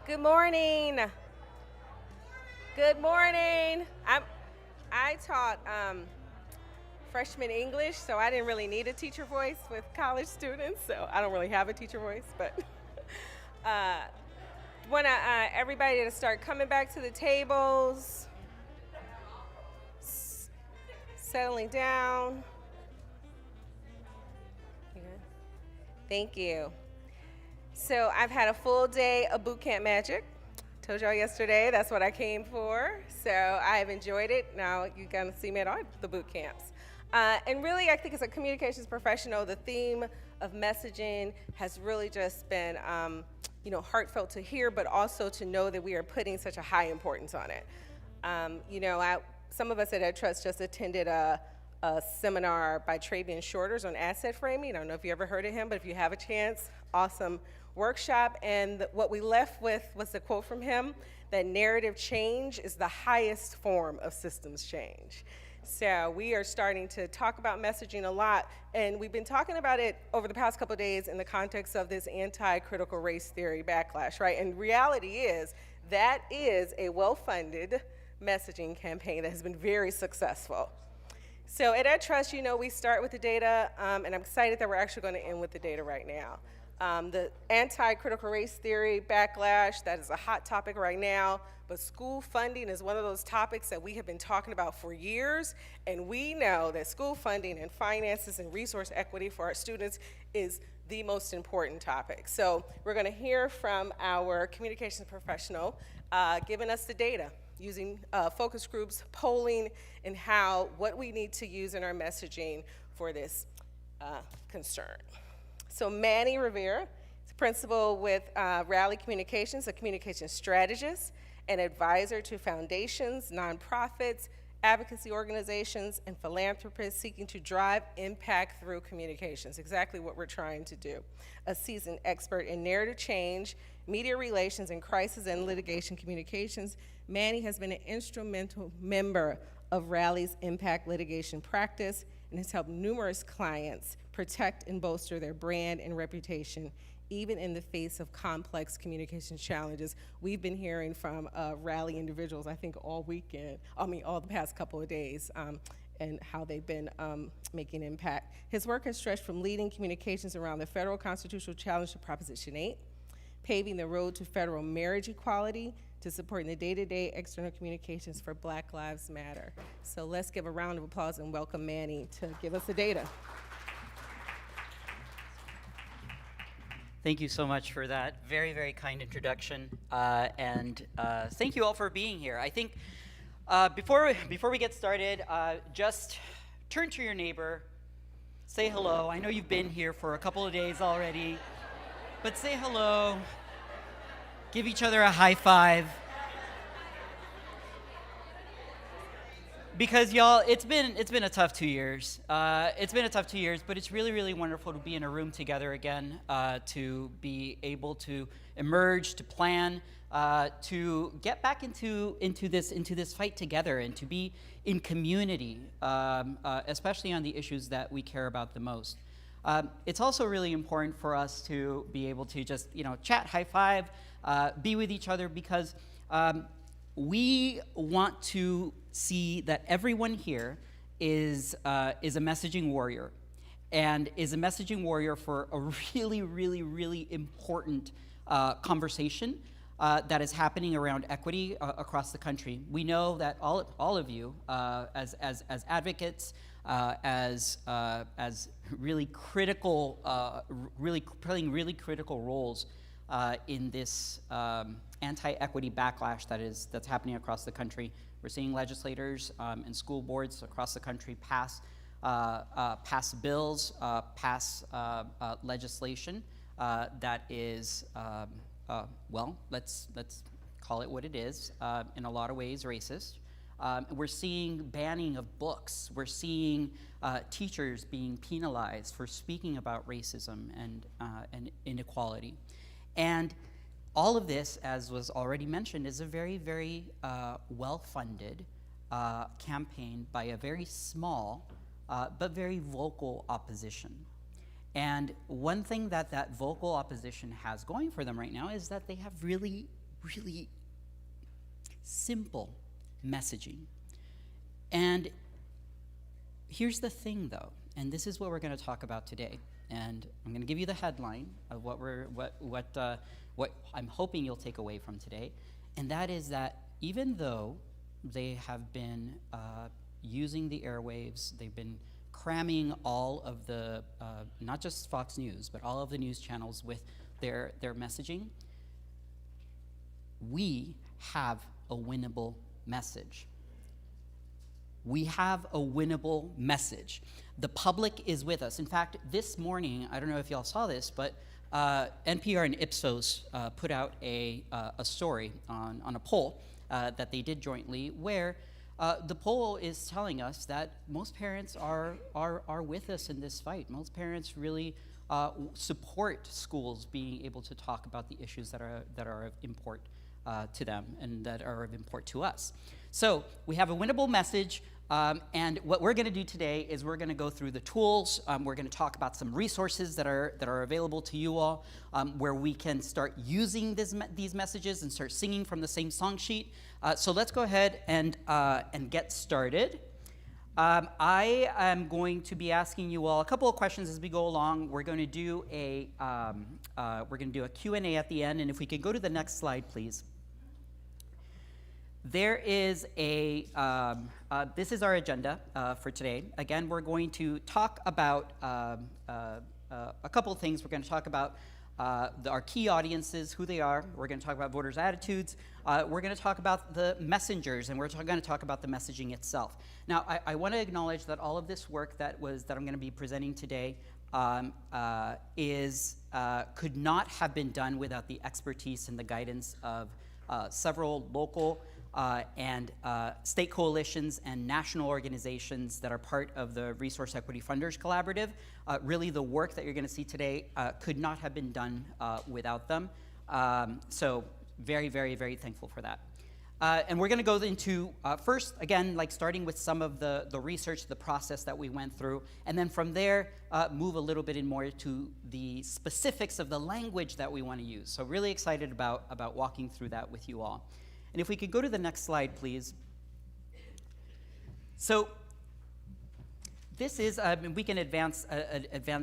Good morning. Good morning. I taught freshman English, so I didn't really need a teacher voice with college students. So I don't really have a teacher voice, but uh, want everybody to start coming back to the tables, settling down. Yeah. Thank you. So I've had a full day of boot camp magic. Told y'all yesterday that's what I came for. So I've enjoyed it. Now you're gonna see me at all the boot camps. And really, I think as a communications professional, the theme of messaging has really just been, heartfelt to hear, but also to know that we are putting such a high importance on it. Some of us at EdTrust just attended a seminar by Travian Shorters on asset framing. I don't know if you ever heard of him, but if you have a chance, awesome workshop. And what we left with was the quote from him that narrative change is the highest form of systems change. So we are starting to talk about messaging a lot, and we've been talking about it over the past couple of days in the context of this anti-critical race theory backlash, right? And reality is that is a well-funded messaging campaign that has been very successful. So at EdTrust, we start with the data, and I'm excited that we're actually going to end with the data right now. The anti-critical race theory backlash, that is a hot topic right now, but school funding is one of those topics that we have been talking about for years, and we know that school funding and finances and resource equity for our students is the most important topic. So we're going to hear from our communications professional giving us the data, using focus groups, polling, and what we need to use in our messaging for this concern. So Manny Rivera is a principal with Rally Communications, a communication strategist and advisor to foundations, nonprofits, advocacy organizations, and philanthropists seeking to drive impact through communications, exactly what we're trying to do. A seasoned expert in narrative change, media relations, and crisis and litigation communications, Manny has been an instrumental member of Rally's impact litigation practice and has helped numerous clients protect and bolster their brand and reputation, even in the face of complex communication challenges. We've been hearing from Rally individuals, I think all the past couple of days, and how they've been making impact. His work has stretched from leading communications around the federal constitutional challenge to Proposition 8, paving the road to federal marriage equality, to supporting the day-to-day external communications for Black Lives Matter. So let's give a round of applause and welcome Manny to give us the data. Thank you so much for that very, very kind introduction, and thank you all for being here. I think before we get started, just turn to your neighbor, say hello. I know you've been here for a couple of days already, but say hello, give each other a high five. Because y'all, it's been a tough 2 years. It's been a tough 2 years, but it's really, really wonderful to be in a room together again, to be able to emerge, to plan, to get back into this fight together, and to be in community, especially on the issues that we care about the most. It's also really important for us to be able to just chat, high five, be with each other, because we want to see that everyone here is a messaging warrior, and is a messaging warrior for a really, really, really important conversation that is happening around equity across the country. We know that all of you, as advocates, as really critical, playing really critical roles in this anti-equity backlash that's happening across the country. We're seeing legislators and school boards across the country pass bills, pass legislation that is, let's call it what it is, in a lot of ways racist. We're seeing banning of books. We're seeing teachers being penalized for speaking about racism and inequality. And all of this, as was already mentioned, is a very, very well-funded campaign by a very small but very vocal opposition. And one thing that vocal opposition has going for them right now is that they have really really simple messaging. And here's the thing, though, and this is what we're going to talk about today. And I'm going to give you the headline of what I'm hoping you'll take away from today, and that is that even though they have been using the airwaves, they've been cramming all of the, not just Fox News, but all of the news channels with their messaging, we have a winnable message. We have a winnable message. The public is with us. In fact, this morning, I don't know if y'all saw this, but NPR and Ipsos put out a story on a poll that they did jointly, where the poll is telling us that most parents are with us in this fight. Most parents really support schools being able to talk about the issues that are of import to them and that are of import to us. So we have a winnable message, and what we're going to do today is we're going to go through the tools. We're going to talk about some resources that are available to you all, where we can start using these messages and start singing from the same song sheet. So let's go ahead and get started. I am going to be asking you all a couple of questions as we go along. We're going to do a Q&A at the end, and if we could go to the next slide, please. There is this is our agenda for today. Again, we're going to talk about a couple of things. We're going to talk about our key audiences, who they are. We're going to talk about voters' attitudes. We're going to talk about the messengers, and we're going to talk about the messaging itself. Now, I want to acknowledge that all of this work that I'm going to be presenting today could not have been done without the expertise and the guidance of several local and state coalitions and national organizations that are part of the Resource Equity Funders Collaborative. Really, the work that you're going to see today could not have been done without them. So very, very, very thankful for that. And we're going to go into, first, again, like starting with some of the research, the process that we went through, and then from there, move a little bit more to the specifics of the language that we want to use. So really excited about walking through that with you all. And if we could go to the next slide, please. So this is, we can advance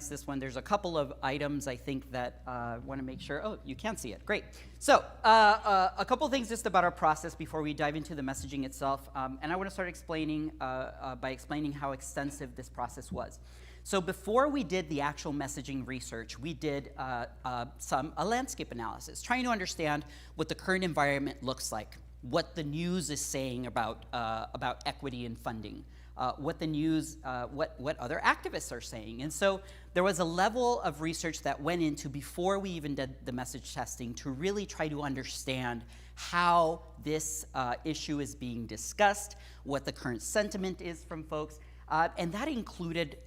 this one. There's a couple of items I think that I want to make sure. Oh, you can see it. Great. So a couple things just about our process before we dive into the messaging itself. And I want to start explaining by explaining how extensive this process was. So before we did the actual messaging research, we did a landscape analysis, trying to understand what the current environment looks like, what the news is saying about equity and funding, what the news, what other activists are saying. And so there was a level of research that went into before we even did the message testing to really try to understand how this issue is being discussed, what the current sentiment is from folks, and that included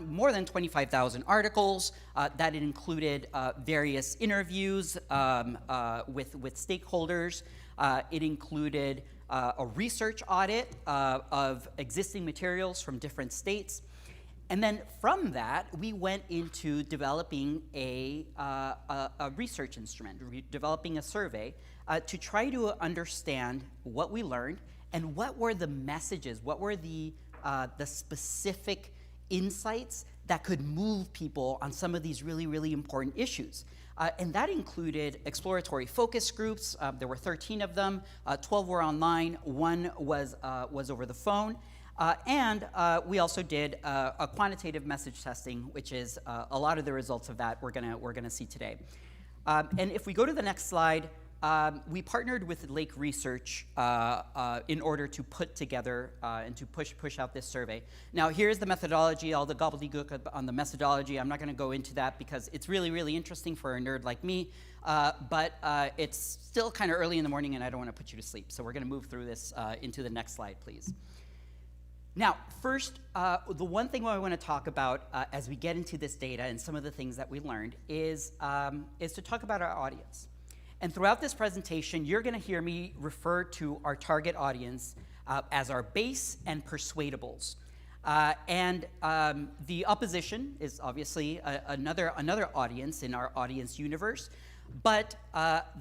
more than 25,000 articles. That included various interviews with stakeholders. It included a research audit of existing materials from different states. And then from that, we went into developing a research instrument, developing a survey to try to understand what we learned and what were the messages, what were the specific insights that could move people on some of these really, really important issues. And that included exploratory focus groups. There were 13 of them. 12 were online. One was over the phone. And we also did a quantitative message testing, which is a lot of the results of that we're gonna see today. And if we go to the next slide, we partnered with Lake Research in order to put together and to push out this survey. Now, here's the methodology, all the gobbledygook on the methodology. I'm not going to go into that because it's really, really interesting for a nerd like me, but it's still kind of early in the morning and I don't want to put you to sleep. So we're going to move through this into the next slide, please. Now, first, the one thing I want to talk about as we get into this data and some of the things that we learned is to talk about our audience. And throughout this presentation, you're going to hear me refer to our target audience as our base and persuadables. And the opposition is obviously another audience in our audience universe. But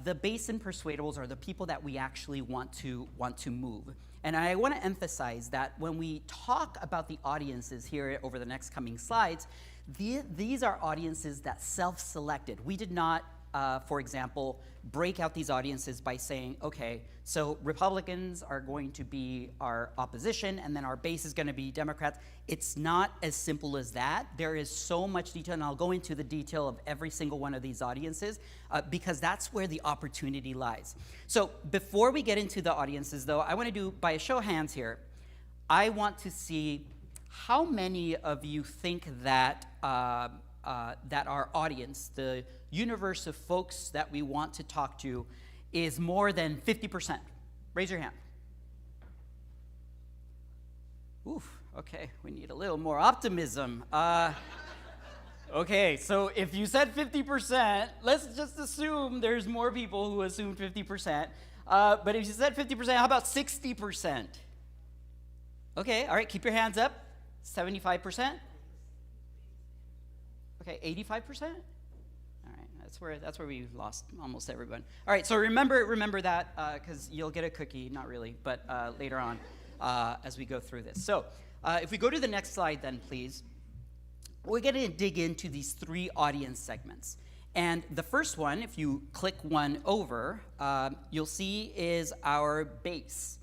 the base and persuadables are the people that we actually want to move. And I want to emphasize that when we talk about the audiences here over the next coming slides, these are audiences that self-selected. We did not, for example, break out these audiences by saying, okay, so Republicans are going to be our opposition, and then our base is going to be Democrats. It's not as simple as that. There is so much detail, and I'll go into the detail of every single one of these audiences, because that's where the opportunity lies. So before we get into the audiences, though, I want to do, by a show of hands here, I want to see how many of you think that that our audience, the universe of folks that we want to talk to, is more than 50%. Raise your hand. Oof, okay, we need a little more optimism. Okay, so if you said 50%, let's just assume there's more people who assume 50%. But if you said 50%, how about 60%? Okay, all right, keep your hands up. 75%? Okay, 85%? All right, that's where we lost almost everyone. All right, so remember that, because you'll get a cookie, not really, but later on as we go through this. So if we go to the next slide then, please, we're going to dig into these three audience segments. And the first one, if you click one over, you'll see is our base.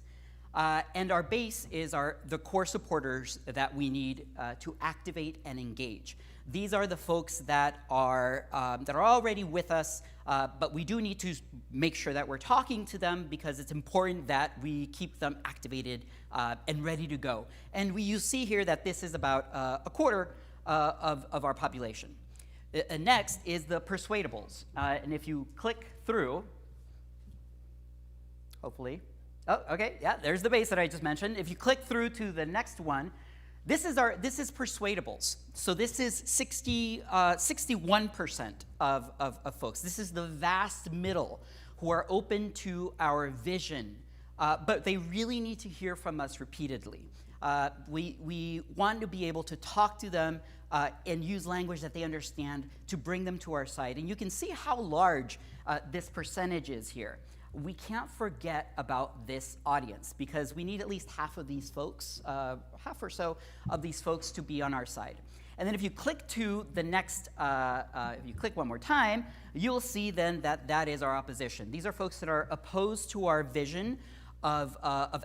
And our base is the core supporters that we need to activate and engage. These are the folks that are already with us, but we do need to make sure that we're talking to them because it's important that we keep them activated and ready to go. And you see here that this is about a quarter of our population. Next is the Persuadables. And if you click through, hopefully, oh, okay, yeah, there's the base that I just mentioned. If you click through to the next one, this is Persuadables. So this is 61% of folks. This is the vast middle who are open to our vision, but they really need to hear from us repeatedly. We want to be able to talk to them and use language that they understand to bring them to our side. And you can see how large this percentage is here. We can't forget about this audience because we need at least half of these folks, half or so of these folks to be on our side. And then if you click to the next, if you click one more time, you'll see then that is our opposition. These are folks that are opposed to our vision of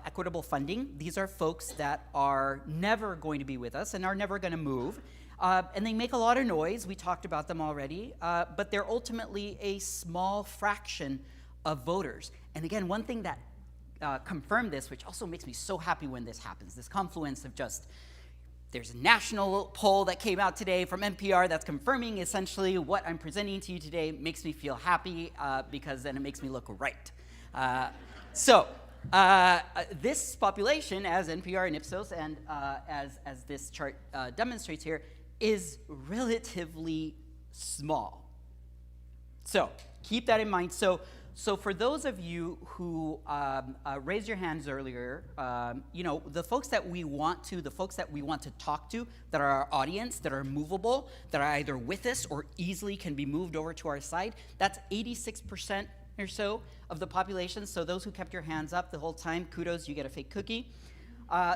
equitable funding. These are folks that are never going to be with us and are never going to move. And they make a lot of noise. We talked about them already, but they're ultimately a small fraction of voters. And again, one thing that confirmed this, which also makes me so happy when this happens, this confluence of just, there's a national poll that came out today from NPR that's confirming essentially what I'm presenting to you today. Makes me feel happy because then it makes me look right. This population, as NPR and Ipsos and as this chart demonstrates here, is relatively small. So keep that in mind. So for those of you who raised your hands earlier, the folks that we want to talk to, that are our audience, that are movable, that are either with us or easily can be moved over to our side, that's 86% or so of the population. So those who kept your hands up the whole time, kudos, you get a fake cookie.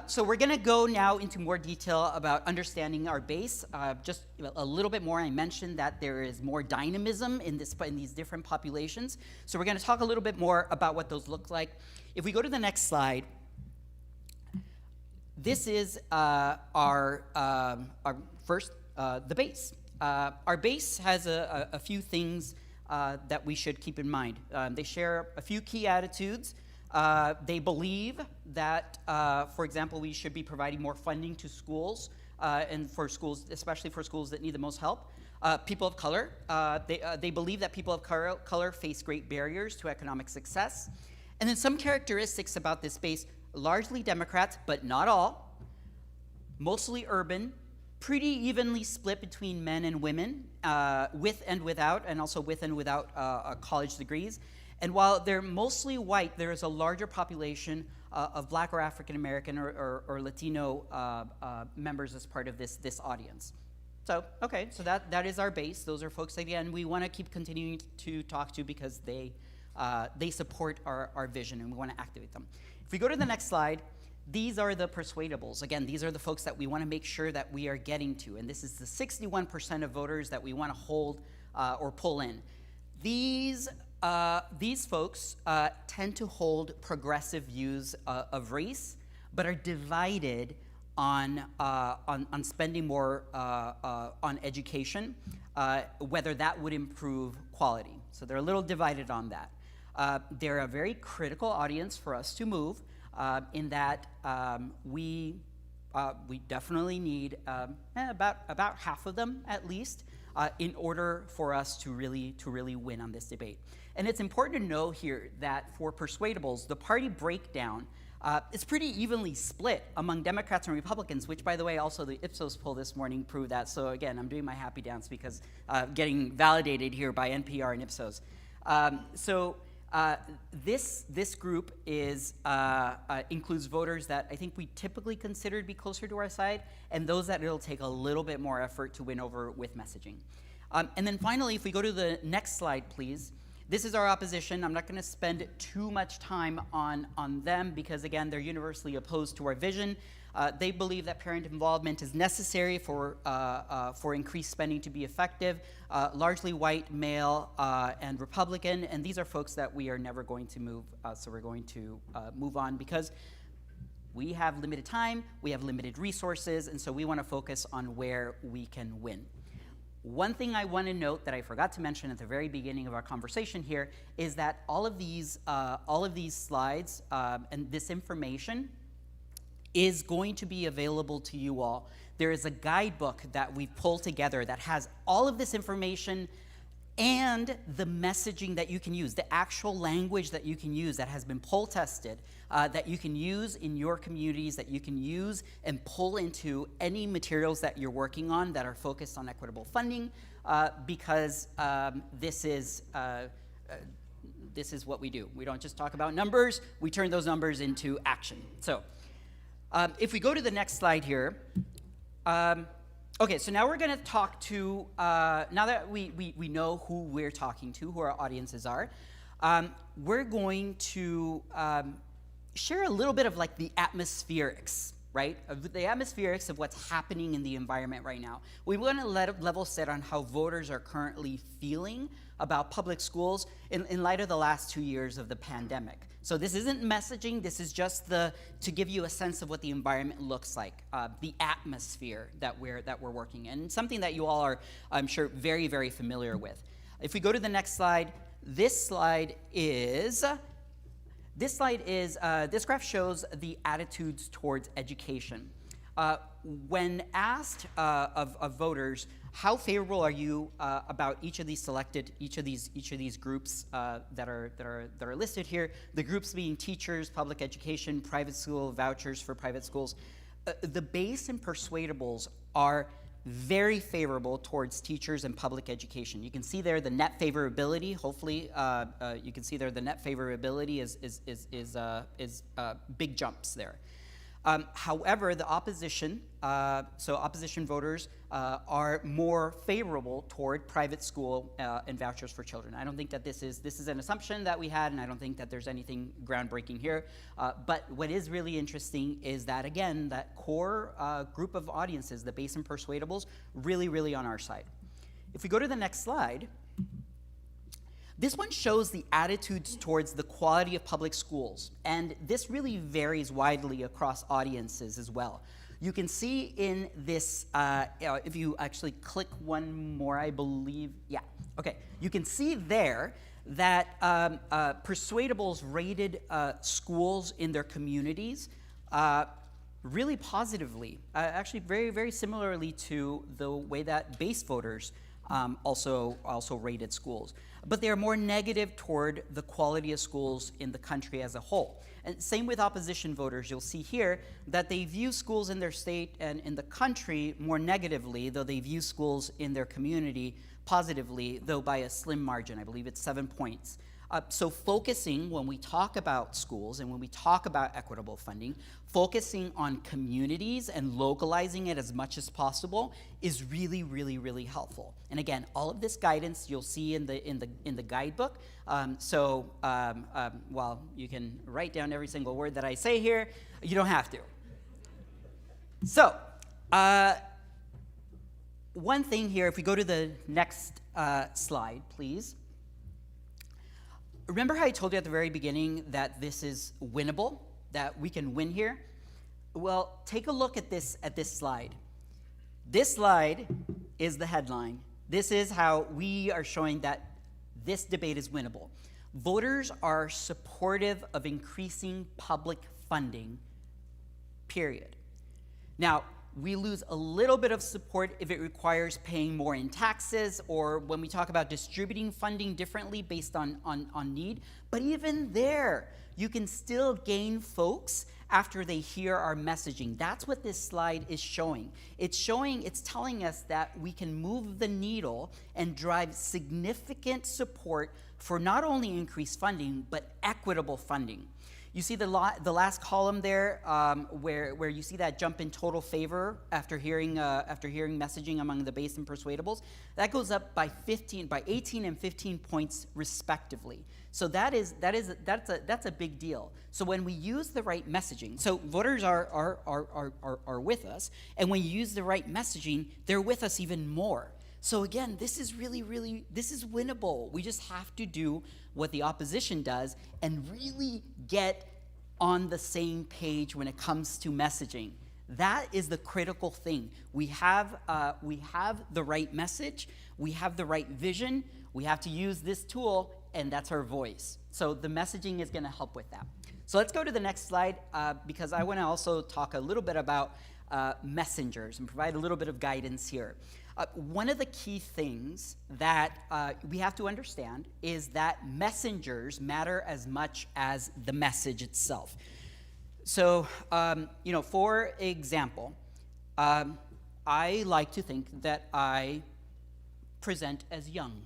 So we're going to go now into more detail about understanding our base. Just a little bit more. I mentioned that there is more dynamism in these different populations. So we're going to talk a little bit more about what those look like. If we go to the next slide, this is our first, the base. Our base has a few things that we should keep in mind. They share a few key attitudes. They believe that, for example, we should be providing more funding to schools, and for schools, especially for schools that need the most help. People of color, they believe that people of color face great barriers to economic success. And then some characteristics about this base, largely Democrats, but not all, mostly urban, pretty evenly split between men and women, with and without, and also with and without college degrees. And while they're mostly white, there is a larger population of Black or African American or Latino members as part of this audience. So, okay, so that is our base. Those are folks, again, we want to keep continuing to talk to because they support our vision and we want to activate them. If we go to the next slide, these are the persuadables. Again, these are the folks that we want to make sure that we are getting to. And this is the 61% of voters that we want to hold or pull in. These folks tend to hold progressive views of race, but are divided on spending more on education, whether that would improve quality. So they're a little divided on that. They're a very critical audience for us to move in that we definitely need about half of them at least in order for us to really win on this debate. And it's important to know here that for Persuadables, the party breakdown it's pretty evenly split among Democrats and Republicans, which, by the way, also the Ipsos poll this morning proved that. So again, I'm doing my happy dance because getting validated here by NPR and Ipsos. This group includes voters that I think we typically consider to be closer to our side, and those that it'll take a little bit more effort to win over with messaging. And then finally, if we go to the next slide, please. This is our opposition. I'm not going to spend too much time on them because, again, they're universally opposed to our vision. They believe that parent involvement is necessary for increased spending to be effective, largely white, male, and Republican. And these are folks that we are never going to move, so we're going to move on because we have limited time, we have limited resources, and so we want to focus on where we can win. One thing I want to note that I forgot to mention at the very beginning of our conversation here is that all of these slides and this information is going to be available to you all. There is a guidebook that we've pulled together that has all of this information and the messaging that you can use, the actual language that you can use that has been poll tested, that you can use in your communities, that you can use and pull into any materials that you're working on that are focused on equitable funding, because this is what we do. We don't just talk about numbers, we turn those numbers into action. So if we go to the next slide here, okay, so now we're going to talk to, now that we know who we're talking to, who our audiences are, we're going to share a little bit of like the atmospherics, right? Of the atmospherics of what's happening in the environment right now. We want to level set on how voters are currently feeling about public schools in light of the last 2 years of the pandemic. So this isn't messaging, this is just to give you a sense of what the environment looks like, the atmosphere that we're working in, something that you all are, I'm sure, very, very familiar with. If we go to the next slide, this graph shows the attitudes towards education. When asked of voters, how favorable are you about each of these groups that are listed here? The groups being teachers, public education, private school, vouchers for private schools. The base and Persuadables are very favorable towards teachers and public education. You can see there the net favorability. Hopefully, you can see there the net favorability is big jumps there. However, the opposition, so opposition voters are more favorable toward private school and vouchers for children. I don't think that this is an assumption that we had, and I don't think that there's anything groundbreaking here. But what is really interesting is that, again, that core group of audiences, the base and Persuadables, really, really on our side. If we go to the next slide, this one shows the attitudes towards the quality of public schools, and this really varies widely across audiences as well. You can see in this, if you actually click one more, I believe, yeah, okay. You can see there that Persuadables rated schools in their communities really positively, actually very, very similarly to the way that base voters also rated schools. But they are more negative toward the quality of schools in the country as a whole. And same with opposition voters. You'll see here that they view schools in their state and in the country more negatively, though they view schools in their community positively, though by a slim margin. I believe it's 7 points. So focusing, when we talk about schools and when we talk about equitable funding, focusing on communities and localizing it as much as possible is really, really, really helpful. And again, all of this guidance you'll see in the guidebook. While you can write down every single word that I say here, you don't have to. So, one thing here, if we go to the next slide, please. Remember how I told you at the very beginning that this is winnable, that we can win here? Well, take a look at this slide. This slide is the headline. This is how we are showing that this debate is winnable. Voters are supportive of increasing public funding, period. Now, we lose a little bit of support if it requires paying more in taxes, or when we talk about distributing funding differently based on need. But even there, you can still gain folks after they hear our messaging. That's what this slide is showing. It's telling us that we can move the needle and drive significant support for not only increased funding, but equitable funding. You see the last column there, where you see that jump in total favor after hearing messaging among the base and persuadables. That goes up by 18 and 15 points respectively. So that's a big deal. So when we use the right messaging, so voters are with us, and when you use the right messaging, they're with us even more. So again, this is winnable. We just have to do what the opposition does and really get on the same page when it comes to messaging. That is the critical thing. We have the right message, we have the right vision, we have to use this tool, and that's our voice. So the messaging is gonna help with that. So let's go to the next slide, because I wanna also talk a little bit about messengers and provide a little bit of guidance here. One of the key things that we have to understand is that messengers matter as much as the message itself. So, for example, I like to think that I present as young.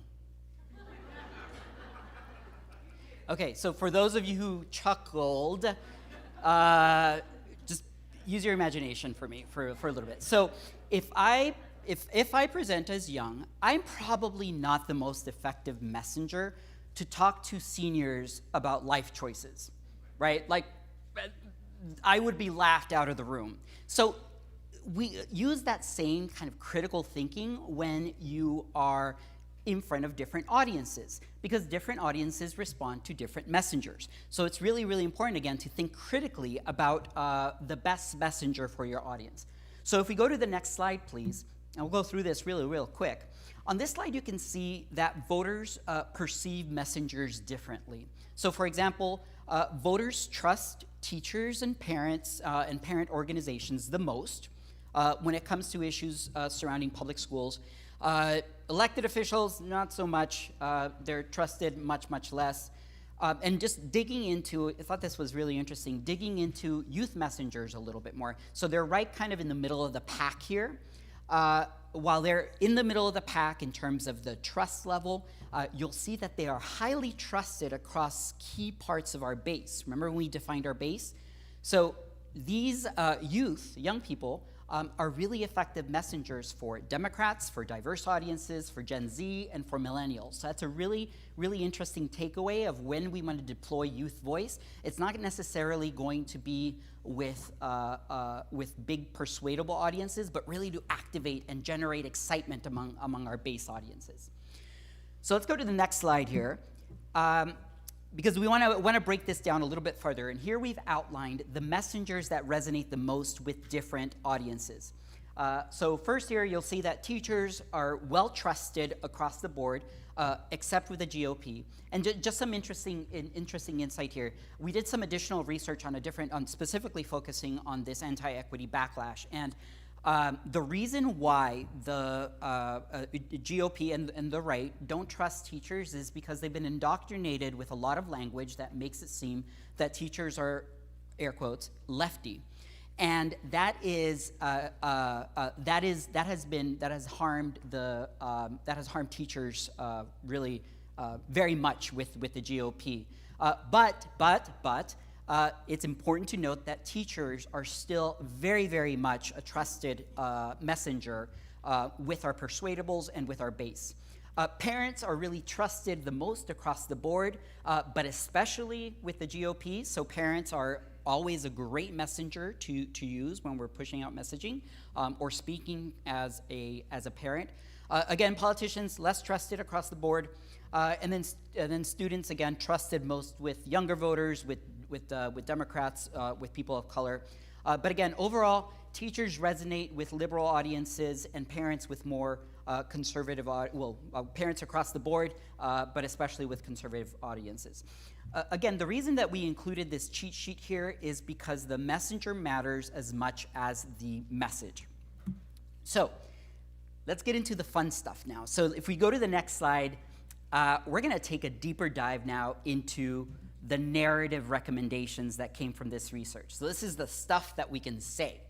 Okay, so for those of you who chuckled, just use your imagination for me for a little bit. So if I present as young, I'm probably not the most effective messenger to talk to seniors about life choices, right? Like, I would be laughed out of the room. So we use that same kind of critical thinking when you are in front of different audiences, because different audiences respond to different messengers. So it's really, really important, again, to think critically about the best messenger for your audience. So if we go to the next slide, please, and we'll go through this really, real quick. On this slide, you can see that voters perceive messengers differently. So for example, voters trust teachers and parents and parent organizations the most when it comes to issues surrounding public schools. Elected officials, not so much. They're trusted much, much less. And just digging into, I thought this was really interesting, digging into youth messengers a little bit more. So they're right kind of in the middle of the pack here. While they're in the middle of the pack in terms of the trust level, you'll see that they are highly trusted across key parts of our base. Remember when we defined our base? So these young people, are really effective messengers for Democrats, for diverse audiences, for Gen Z, and for millennials. So that's a really, really interesting takeaway of when we want to deploy youth voice. It's not necessarily going to be with big persuadable audiences, but really to activate and generate excitement among our base audiences. So let's go to the next slide here. Because we want to break this down a little bit further. And here we've outlined the messengers that resonate the most with different audiences. So first here, you'll see that teachers are well trusted across the board, except with the GOP. And just some interesting insight here. We did some additional research on specifically focusing on this anti-equity backlash. And the reason why the GOP and the right don't trust teachers is because they've been indoctrinated with a lot of language that makes it seem that teachers are, air quotes, lefty, and that has harmed teachers really very much with the GOP. It's important to note that teachers are still very, very much a trusted messenger with our Persuadables and with our base. Parents are really trusted the most across the board, but especially with the GOP. So parents are always a great messenger to use when we're pushing out messaging or speaking as a parent. Again, politicians less trusted across the board, and then students again trusted most with younger voters, with Democrats, with people of color. But again, overall, teachers resonate with liberal audiences and parents with more conservative, parents across the board, but especially with conservative audiences. Again, the reason that we included this cheat sheet here is because the messenger matters as much as the message. So let's get into the fun stuff now. So if we go to the next slide, we're going to take a deeper dive now into the narrative recommendations that came from this research. So this is the stuff that we can say.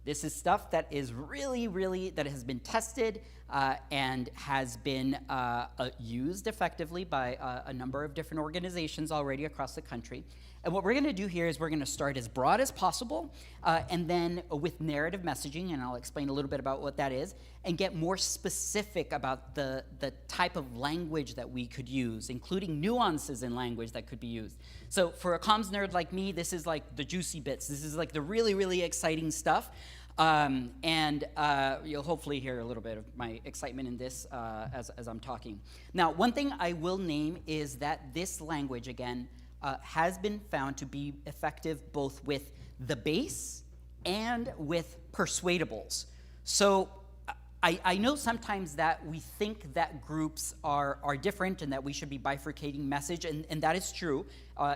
This is stuff that is really, that has been tested and has been used effectively by a number of different organizations already across the country. And what we're going to do here is we're going to start as broad as possible and then with narrative messaging, and I'll explain a little bit about what that is, and get more specific about the type of language that we could use, including nuances in language that could be used. So for a comms nerd like me, this is like the juicy bits. This is like the really exciting stuff. And you'll hopefully hear a little bit of my excitement in this as I'm talking. Now, one thing I will name is that this language, again, has been found to be effective both with the base and with Persuadables. So I know sometimes that we think that groups are different and that we should be bifurcating message, and that is true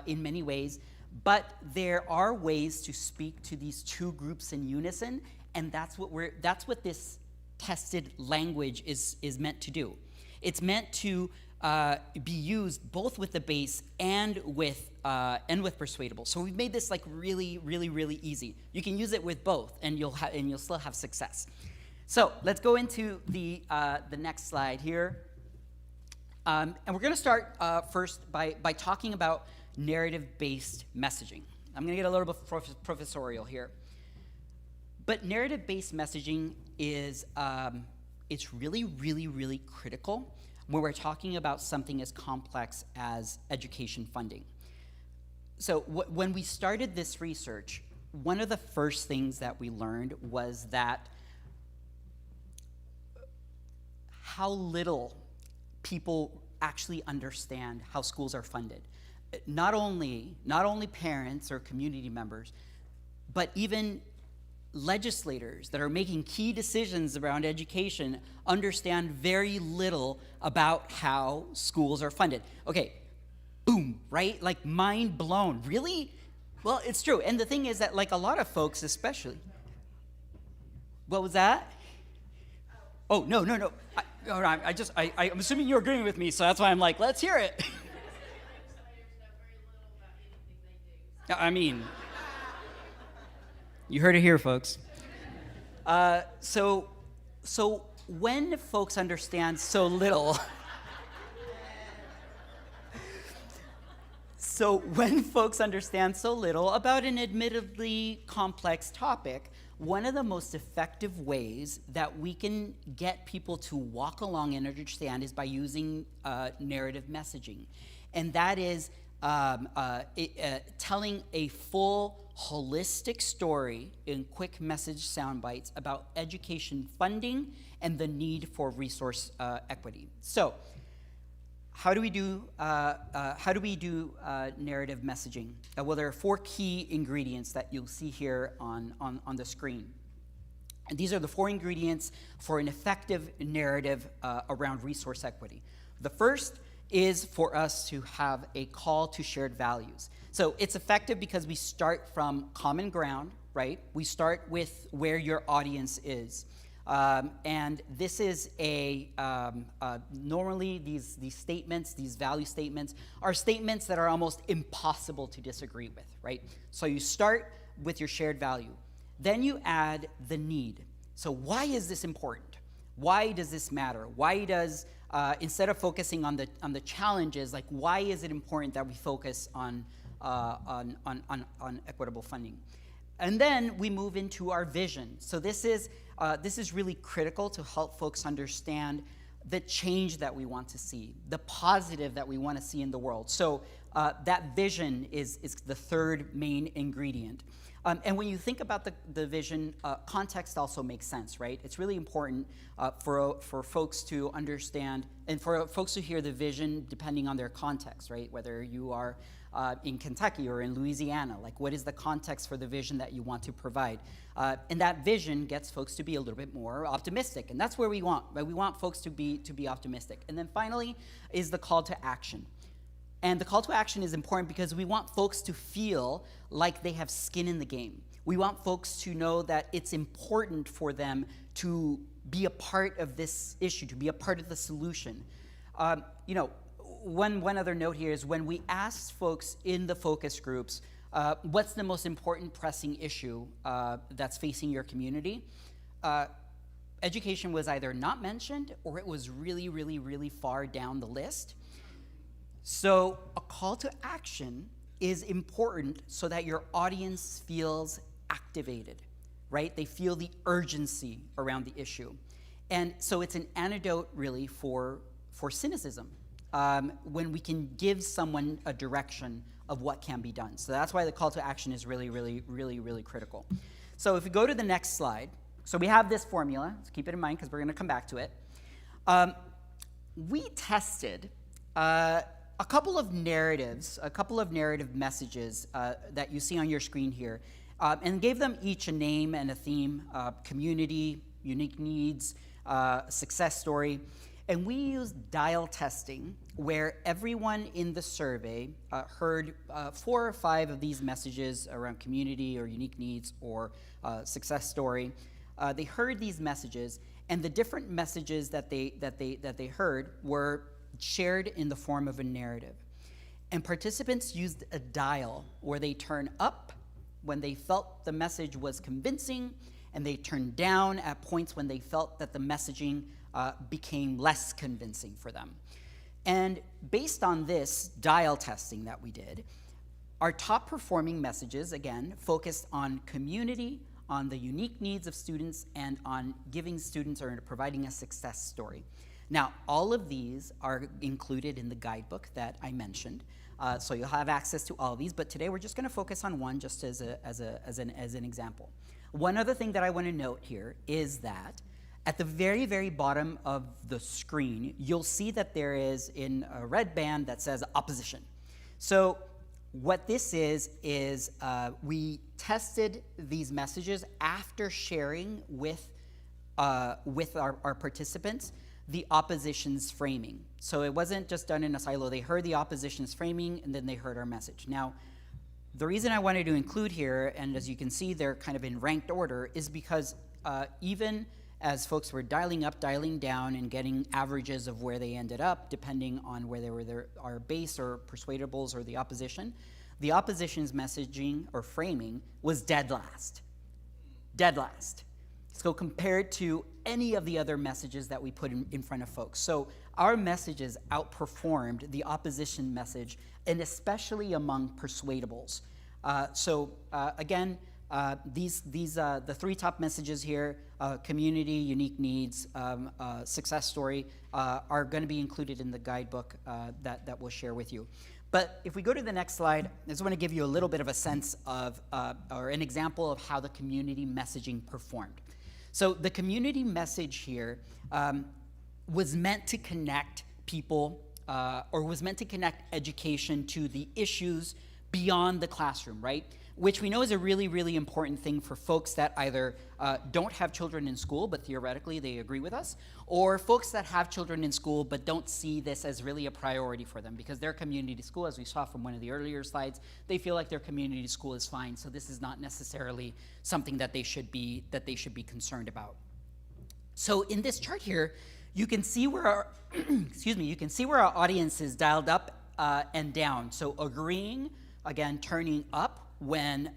in many ways. But there are ways to speak to these two groups in unison, and that's what this tested language is meant to do. It's meant to be used both with the base and with Persuadables. So we've made this like really easy. You can use it with both, and you'll still have success. So let's go into the next slide here, and we're going to start first by talking about narrative-based messaging. I'm going to get a little bit professorial here. But narrative-based messaging is it's really critical when we're talking about something as complex as education funding. So when we started this research, one of the first things that we learned was that how little people actually understand how schools are funded. Not only parents or community members, but even legislators that are making key decisions around education understand very little about how schools are funded. Okay, boom, right? Like mind blown. Really? Well, it's true. And the thing is that like a lot of folks especially. What was that? Oh, no. I'm assuming you're agreeing with me, so that's why I'm like, let's hear it. I mean, you heard it here, folks. So when folks understand so little, about an admittedly complex topic, one of the most effective ways that we can get people to walk along and understand is by using narrative messaging, and that is telling a full, holistic story in quick message sound bites about education funding and the need for resource equity. So, how do we do narrative messaging? Well, there are 4 key ingredients that you'll see here on the screen. And these are the 4 ingredients for an effective narrative around resource equity. The first is for us to have a call to shared values. So it's effective because we start from common ground, right? We start with where your audience is. And this is normally these statements, these value statements, are statements that are almost impossible to disagree with, right? So you start with your shared value. Then you add the need. So why is this important? Why does this matter? Why does instead of focusing on the challenges, like why is it important that we focus on equitable funding? And then we move into our vision. So this is really critical to help folks understand the change that we want to see, the positive that we want to see in the world. So that vision is the third main ingredient. And when you think about the vision, context also makes sense, right? It's really important for folks to understand and for folks to hear the vision depending on their context, right? Whether you are in Kentucky or in Louisiana, like what is the context for the vision that you want to provide? And that vision gets folks to be a little bit more optimistic, and that's where we want, right? We want folks to be optimistic. And then finally is the call to action. And the call to action is important because we want folks to feel like they have skin in the game. We want folks to know that it's important for them to be a part of this issue, to be a part of the solution. One other note here is when we asked folks in the focus groups, what's the most important pressing issue that's facing your community? Education was either not mentioned or it was really, really, really far down the list. So a call to action is important so that your audience feels activated, right? They feel the urgency around the issue. And so it's an antidote really for cynicism when we can give someone a direction of what can be done. So that's why the call to action is really, really, really, really critical. So if we go to the next slide, so we have this formula, so keep it in mind because we're going to come back to it. We tested a couple of narrative messages that you see on your screen here, and gave them each a name and a theme: community, unique needs, success story. And we used dial testing, where everyone in the survey heard 4 or 5 of these messages around community or unique needs or success story. They heard these messages, and the different messages that they heard were shared in the form of a narrative. And participants used a dial where they turn up when they felt the message was convincing, and they turned down at points when they felt that the messaging became less convincing for them. And based on this dial testing that we did, our top performing messages, again, focused on community, on the unique needs of students, and on giving students or providing a success story. Now, all of these are included in the guidebook that I mentioned, so you'll have access to all of these, but today we're just gonna focus on one just as an example. One other thing that I wanna note here is that at the very, very bottom of the screen, you'll see that there is in a red band that says opposition. So what this is we tested these messages after sharing with our participants the opposition's framing. So it wasn't just done in a silo. They heard the opposition's framing, and then they heard our message. Now, the reason I wanted to include here, and as you can see, they're kind of in ranked order, is because even as folks were dialing up, dialing down, and getting averages of where they ended up, depending on where they were our base or Persuadables or the opposition's messaging or framing was dead last. Dead last. So compared to any of the other messages that we put in front of folks. So our messages outperformed the opposition message, and especially among Persuadables. Again, the 3 top messages here, community, unique needs, success story, are going to be included in the guidebook that we'll share with you. But if we go to the next slide, I just want to give you a little bit of a sense of, or an example of how the community messaging performed. So the community message here was meant to connect people, or was meant to connect education to the issues beyond the classroom, right? Which we know is a really, really important thing for folks that either don't have children in school, but theoretically they agree with us, or folks that have children in school but don't see this as really a priority for them because their community school, as we saw from one of the earlier slides, they feel like their community school is fine, so this is not necessarily something that they should be concerned about. So in this chart here, you can see where our you can see where our audience is dialed up and down. So agreeing, again, turning up when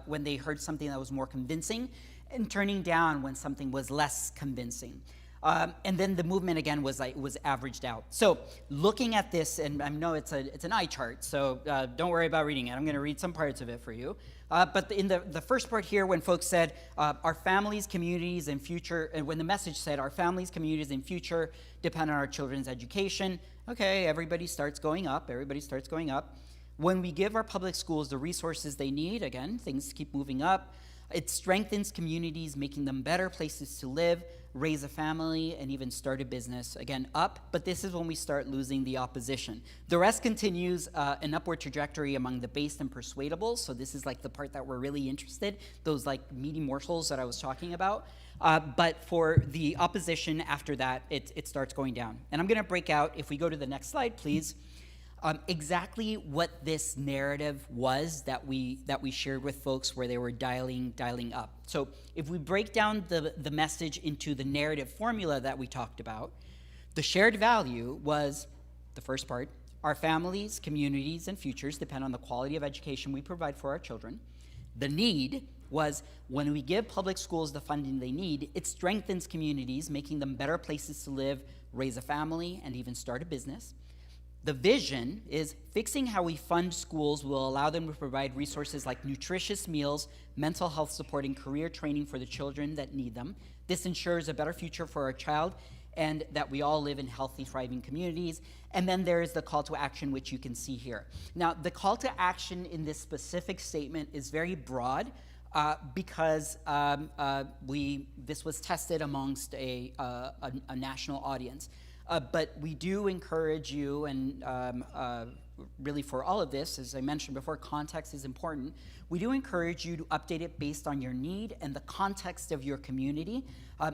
they heard something that was more convincing, and turning down when something was less convincing. And then the movement again was averaged out. So looking at this, and I know it's an eye chart, so don't worry about reading it. I'm going to read some parts of it for you. But in the first part here, when folks said our families, communities, and future, and when the message said our families, communities, and future depend on our children's education, okay, everybody starts going up. Everybody starts going up. When we give our public schools the resources they need, again, things keep moving up. It strengthens communities, making them better places to live, raise a family, and even start a business. Again, up, but this is when we start losing the opposition. The rest continues an upward trajectory among the based and persuadables. So this is like the part that we're really interested, those like meaty morsels that I was talking about. But for the opposition after that, it starts going down. And I'm going to break out, if we go to the next slide, please, exactly what this narrative was that we shared with folks where they were dialing up. So if we break down the message into the narrative formula that we talked about, the shared value was the first part: our families, communities, and futures depend on the quality of education we provide for our children. The need was when we give public schools the funding they need, it strengthens communities, making them better places to live, raise a family, and even start a business. The vision is fixing how we fund schools will allow them to provide resources like nutritious meals, mental health support, and career training for the children that need them. This ensures a better future for our child and that we all live in healthy, thriving communities. And then there is the call to action, which you can see here. Now, the call to action in this specific statement is very broad because this was tested amongst a national audience. But we do encourage you, and really for all of this, as I mentioned before, context is important. We do encourage you to update it based on your need and the context of your community,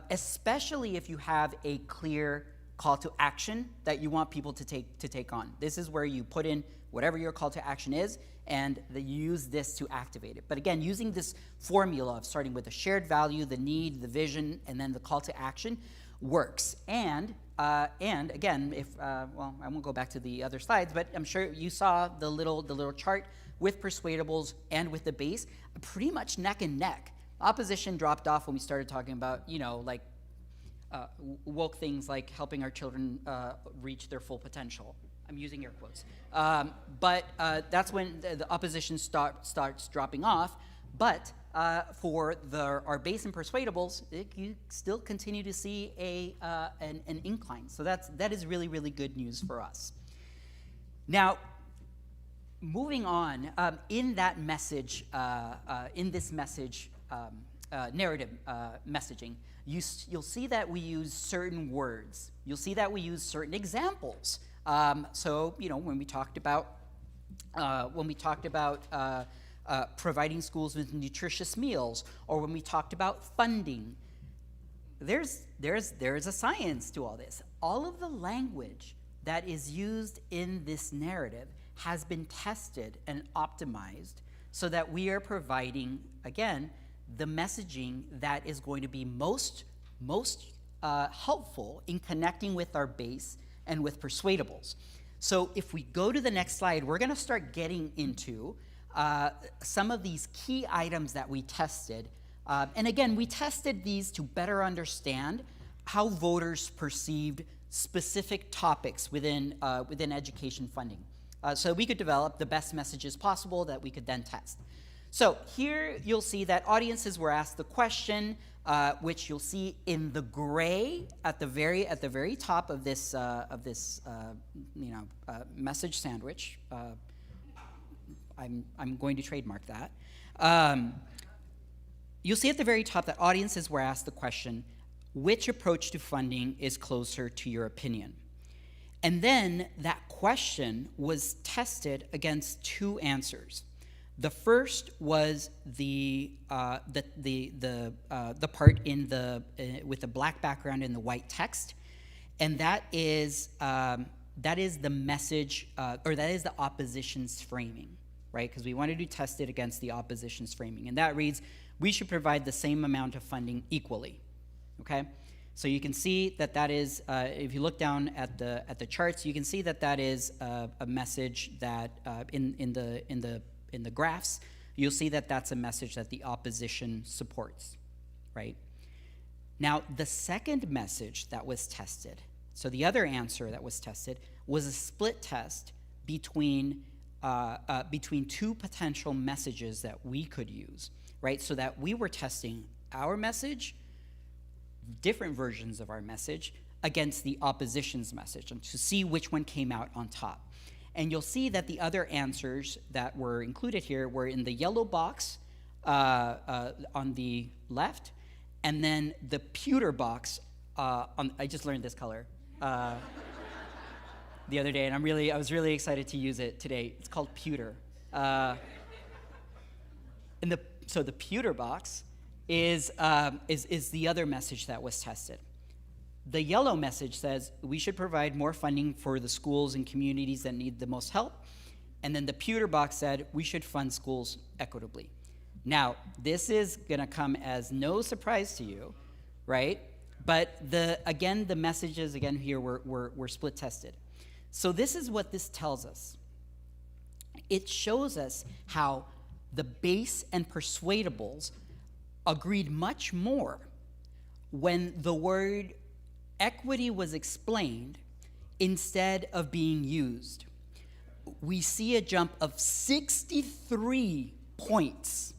especially if you have a clear call to action that you want people to take on. This is where you put in whatever your call to action is, and you use this to activate it. But again, using this formula of starting with the shared value, the need, the vision, and then the call to action works. And again, I won't go back to the other slides, but I'm sure you saw the little chart with Persuadables and with the base, pretty much neck and neck. Opposition dropped off when we started talking about, woke things like helping our children reach their full potential. I'm using air quotes. But that's when the opposition starts dropping off. But for our base and Persuadables, you still continue to see an incline. So that is really, really good news for us. Now, moving on, in that message, in this message, narrative messaging, you'll see that we use certain words. You'll see that we use certain examples. So, when we talked about providing schools with nutritious meals, or when we talked about funding, there's a science to all this. All of the language that is used in this narrative has been tested and optimized so that we are providing, again, the messaging that is going to be most helpful in connecting with our base and with Persuadables. So if we go to the next slide, we're going to start getting into some of these key items that we tested. And again, we tested these to better understand how voters perceived specific topics within education funding. So we could develop the best messages possible that we could then test. So here you'll see that audiences were asked the question, which you'll see in the gray at the very top of this message sandwich. I'm going to trademark that. You'll see at the very top that audiences were asked the question, which approach to funding is closer to your opinion? And then that question was tested against two answers. The first was the part with the black background and the white text, and that is the message, or that is the opposition's framing, right? Because we wanted to test it against the opposition's framing, and that reads, we should provide the same amount of funding equally, okay? So you can see that is, if you look down at the charts, you can see that is a message that in the graphs, you'll see that that's a message that the opposition supports, right? Now, the second message that was tested, so the other answer that was tested, was a split test between two potential messages that we could use, right? So that we were testing our message, different versions of our message, against the opposition's message, and to see which one came out on top. And you'll see that the other answers that were included here were in the yellow box on the left, and then the pewter box I just learned this color the other day, and I was really excited to use it today. It's called pewter. So the pewter box is the other message that was tested. The yellow message says we should provide more funding for the schools and communities that need the most help. And then the pewter box said we should fund schools equitably. Now, this is going to come as no surprise to you, right? But the messages here were split tested. So this is what this tells us. It shows us how the base and persuadables agreed much more when the word equity was explained instead of being used. We see a jump of 63 points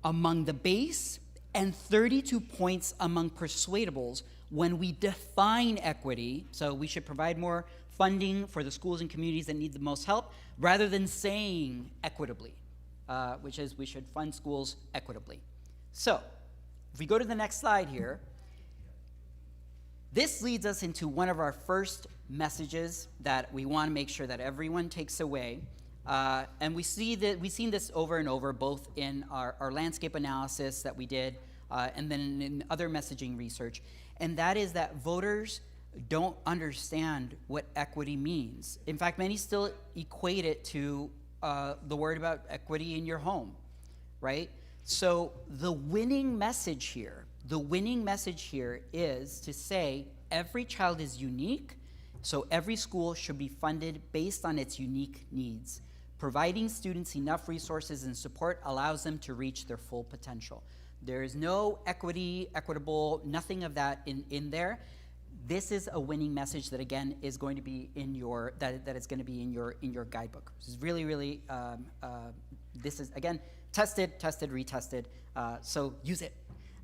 among the base and 32 points among persuadables when we define equity. So we should provide more funding for the schools and communities that need the most help, rather than saying equitably, which is we should fund schools equitably. So if we go to the next slide here, this leads us into one of our first messages that we want to make sure that everyone takes away. And we've seen this over and over, both in our landscape analysis that we did, and then in other messaging research. And that is that voters don't understand what equity means. In fact, many still equate it to the word about equity in your home, right? So the winning message here is to say every child is unique, so every school should be funded based on its unique needs. Providing students enough resources and support allows them to reach their full potential. There is no equitable, nothing of that in there. This is a winning message that again is going to be in your in your guidebook. This is really this is again tested, retested. So use it.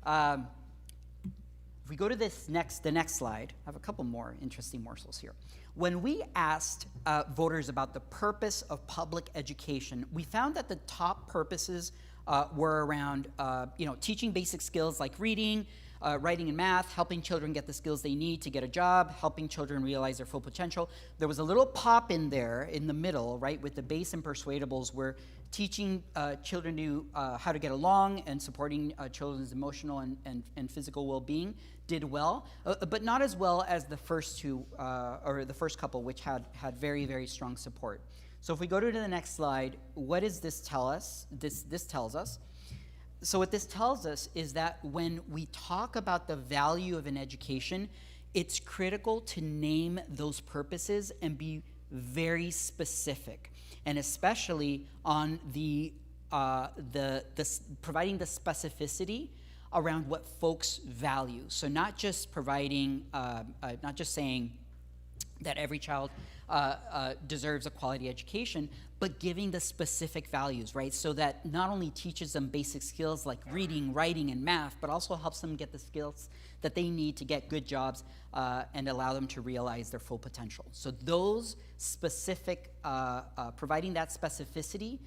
If we go to the next slide, I have a couple more interesting morsels here. When we asked voters about the purpose of public education, we found that the top purposes were around teaching basic skills like reading, writing and math, helping children get the skills they need to get a job, helping children realize their full potential. There was a little pop in there in the middle, right, with the base and persuadables, where teaching children how to get along and supporting children's emotional and physical well-being did well, but not as well as the first two, or the first couple, which had very, very strong support. So if we go to the next slide, what does this tell us? This tells us. So what this tells us is that when we talk about the value of an education, it's critical to name those purposes and be very specific, and especially on the providing the specificity around what folks value. So not just providing, not just saying that every child deserves a quality education, but giving the specific values, right? So that not only teaches them basic skills like reading, writing, and math, but also helps them get the skills that they need to get good jobs and allow them to realize their full potential. So those specific, providing that specificity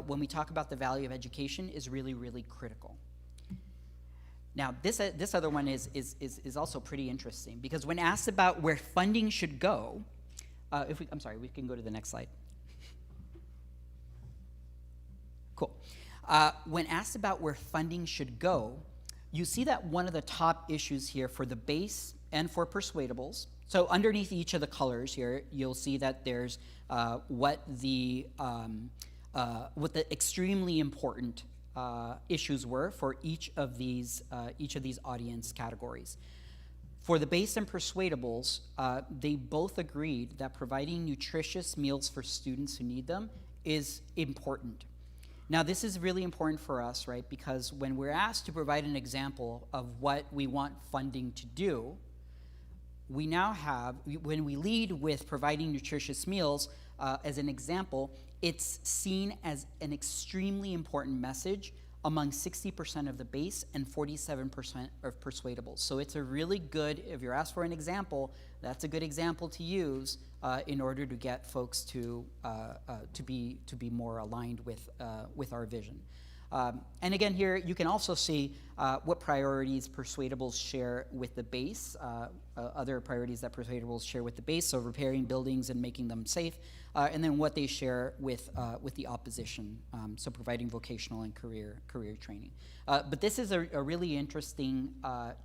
when we talk about the value of education is really, really critical. Now, this other one is also pretty interesting, because when asked about where funding should go, we can go to the next slide. Cool. When asked about where funding should go, you see that one of the top issues here for the base and for persuadables, so underneath each of the colors here, you'll see that there's what the extremely important issues were for each of these audience categories. For the base and persuadables, they both agreed that providing nutritious meals for students who need them is important. Now, this is really important for us, right? Because when we're asked to provide an example of what we want funding to do, we now have, when we lead with providing nutritious meals as an example, it's seen as an extremely important message among 60% of the base and 47% of Persuadables. So it's a really good, if you're asked for an example, that's a good example to use in order to get folks to be more aligned with our vision. And again, here you can also see what priorities Persuadables share with the base, other priorities that Persuadables share with the base, so repairing buildings and making them safe, and then what they share with the opposition, so providing vocational and career training. But this is a really interesting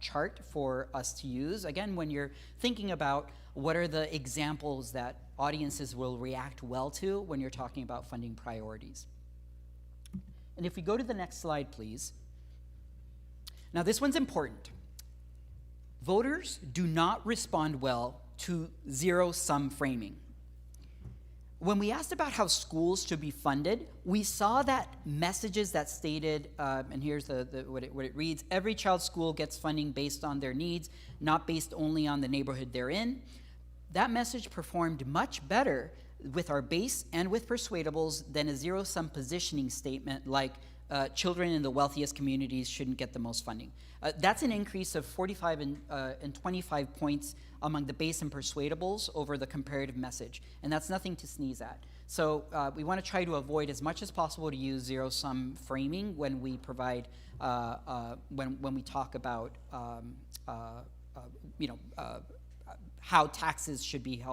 chart for us to use, again, when you're thinking about what are the examples that audiences will react well to when you're talking about funding priorities. And if we go to the next slide, please. Now, this one's important. Voters do not respond well to zero-sum framing. When we asked about how schools should be funded, we saw that messages that stated, and here's what it reads, every child's school gets funding based on their needs, not based only on the neighborhood they're in. That message performed much better with our base and with Persuadables than a zero-sum positioning statement like children in the wealthiest communities shouldn't get the most funding. That's an increase of 45 and 25 points among the base and Persuadables over the comparative message, and that's nothing to sneeze at. So we want to try to avoid as much as possible to use zero-sum framing when we provide, when we talk about, how taxes should be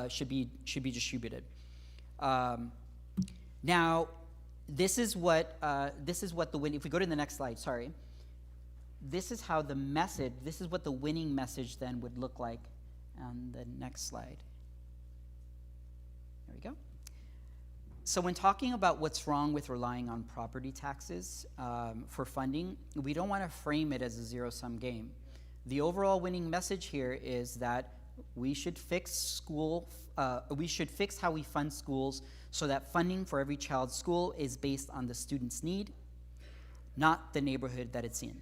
should be distributed. Now, this is what the win. If we go to the next slide, sorry. This is how the message. This is what the winning message then would look like on the next slide. There we go. So when talking about what's wrong with relying on property taxes for funding, we don't want to frame it as a zero-sum game. The overall winning message here is that we should fix how we fund schools so that funding for every child's school is based on the student's need, not the neighborhood that it's in.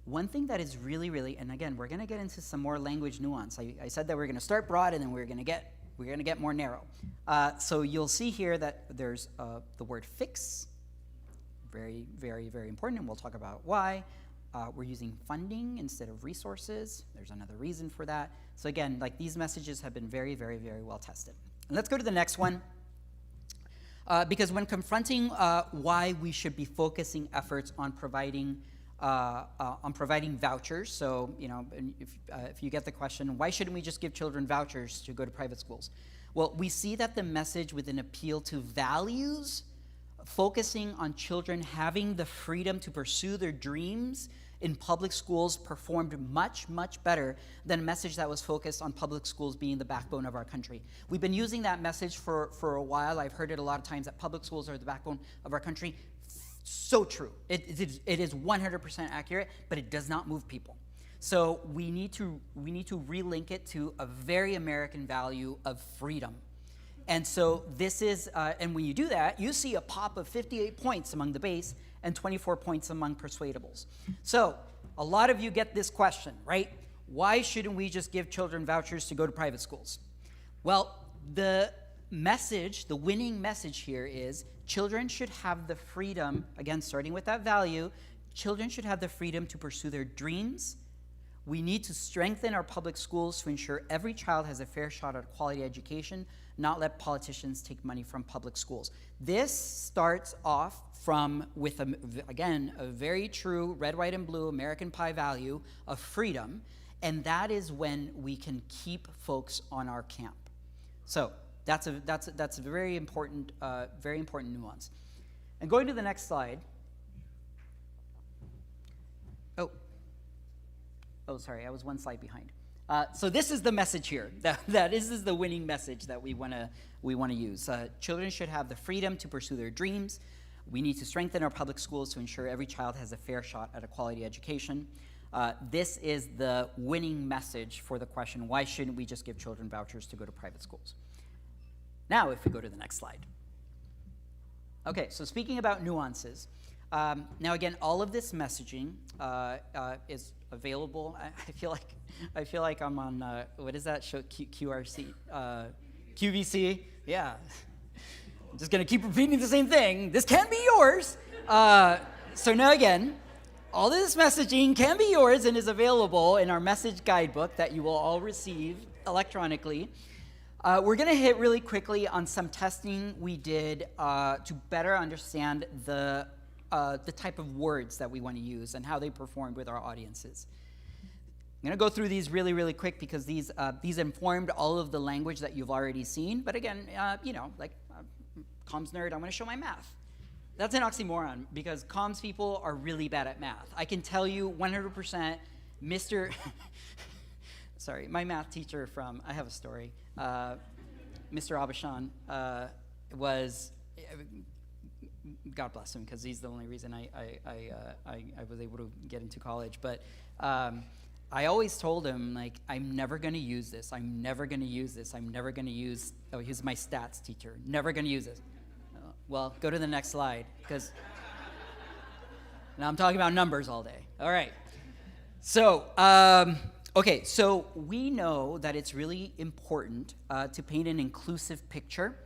One thing that is really, and again, we're going to get into some more language nuance. I said that we're going to start broad and then we're going to get more narrow. So you'll see here that there's the word fix, very, very, very important, and we'll talk about why. We're using funding instead of resources. There's another reason for that. So again, like these messages have been very, very, very well tested. And let's go to the next one. Because when confronting why we should be focusing efforts on providing vouchers, so if you get the question, why shouldn't we just give children vouchers to go to private schools? Well, we see that the message with an appeal to values, focusing on children having the freedom to pursue their dreams in public schools performed much, much better than a message that was focused on public schools being the backbone of our country. We've been using that message for a while. I've heard it a lot of times that public schools are the backbone of our country. So true. It is 100% accurate, but it does not move people. So we need to relink it to a very American value of freedom. And so this is, and when you do that, you see a pop of 58 points among the base and 24 points among Persuadables. So a lot of you get this question, right? Why shouldn't we just give children vouchers to go to private schools? Well, the message, the winning message here is children should have the freedom, again, starting with that value, children should have the freedom to pursue their dreams. We need to strengthen our public schools to ensure every child has a fair shot at a quality education, not let politicians take money from public schools. This starts off with, again, a very true red, white, and blue American pie value of freedom, and that is when we can keep folks on our camp. So that's a very important nuance. And going to the next slide. Oh, sorry, I was one slide behind. So this is the message here. This is the winning message that we want to use. Children should have the freedom to pursue their dreams. We need to strengthen our public schools to ensure every child has a fair shot at a quality education. This is the winning message for the question, why shouldn't we just give children vouchers to go to private schools? Now, if we go to the next slide. Okay, so speaking about nuances, now again, all of this messaging is available. I feel like I'm on what is that show? QRC, QVC. Yeah, I'm just gonna keep repeating the same thing. This can be yours. So now again, all of this messaging can be yours and is available in our message guidebook that you will all receive electronically. We're going to hit really quickly on some testing we did to better understand the type of words that we want to use and how they performed with our audiences. I'm going to go through these really, really quick because these informed all of the language that you've already seen. But again, comms nerd, I'm going to show my math. That's an oxymoron because comms people are really bad at math. I can tell you 100%, Mr. Sorry, my math teacher I have a story. Mr. Abashan was, God bless him, because he's the only reason I was able to get into college. But I always told him, like, I'm never going to use this. I'm never going to use this. I'm never going to use, oh, he's my stats teacher. Never going to use this. Well, go to the next slide, because now I'm talking about numbers all day. All right. So, okay, so we know that it's really important to paint an inclusive picture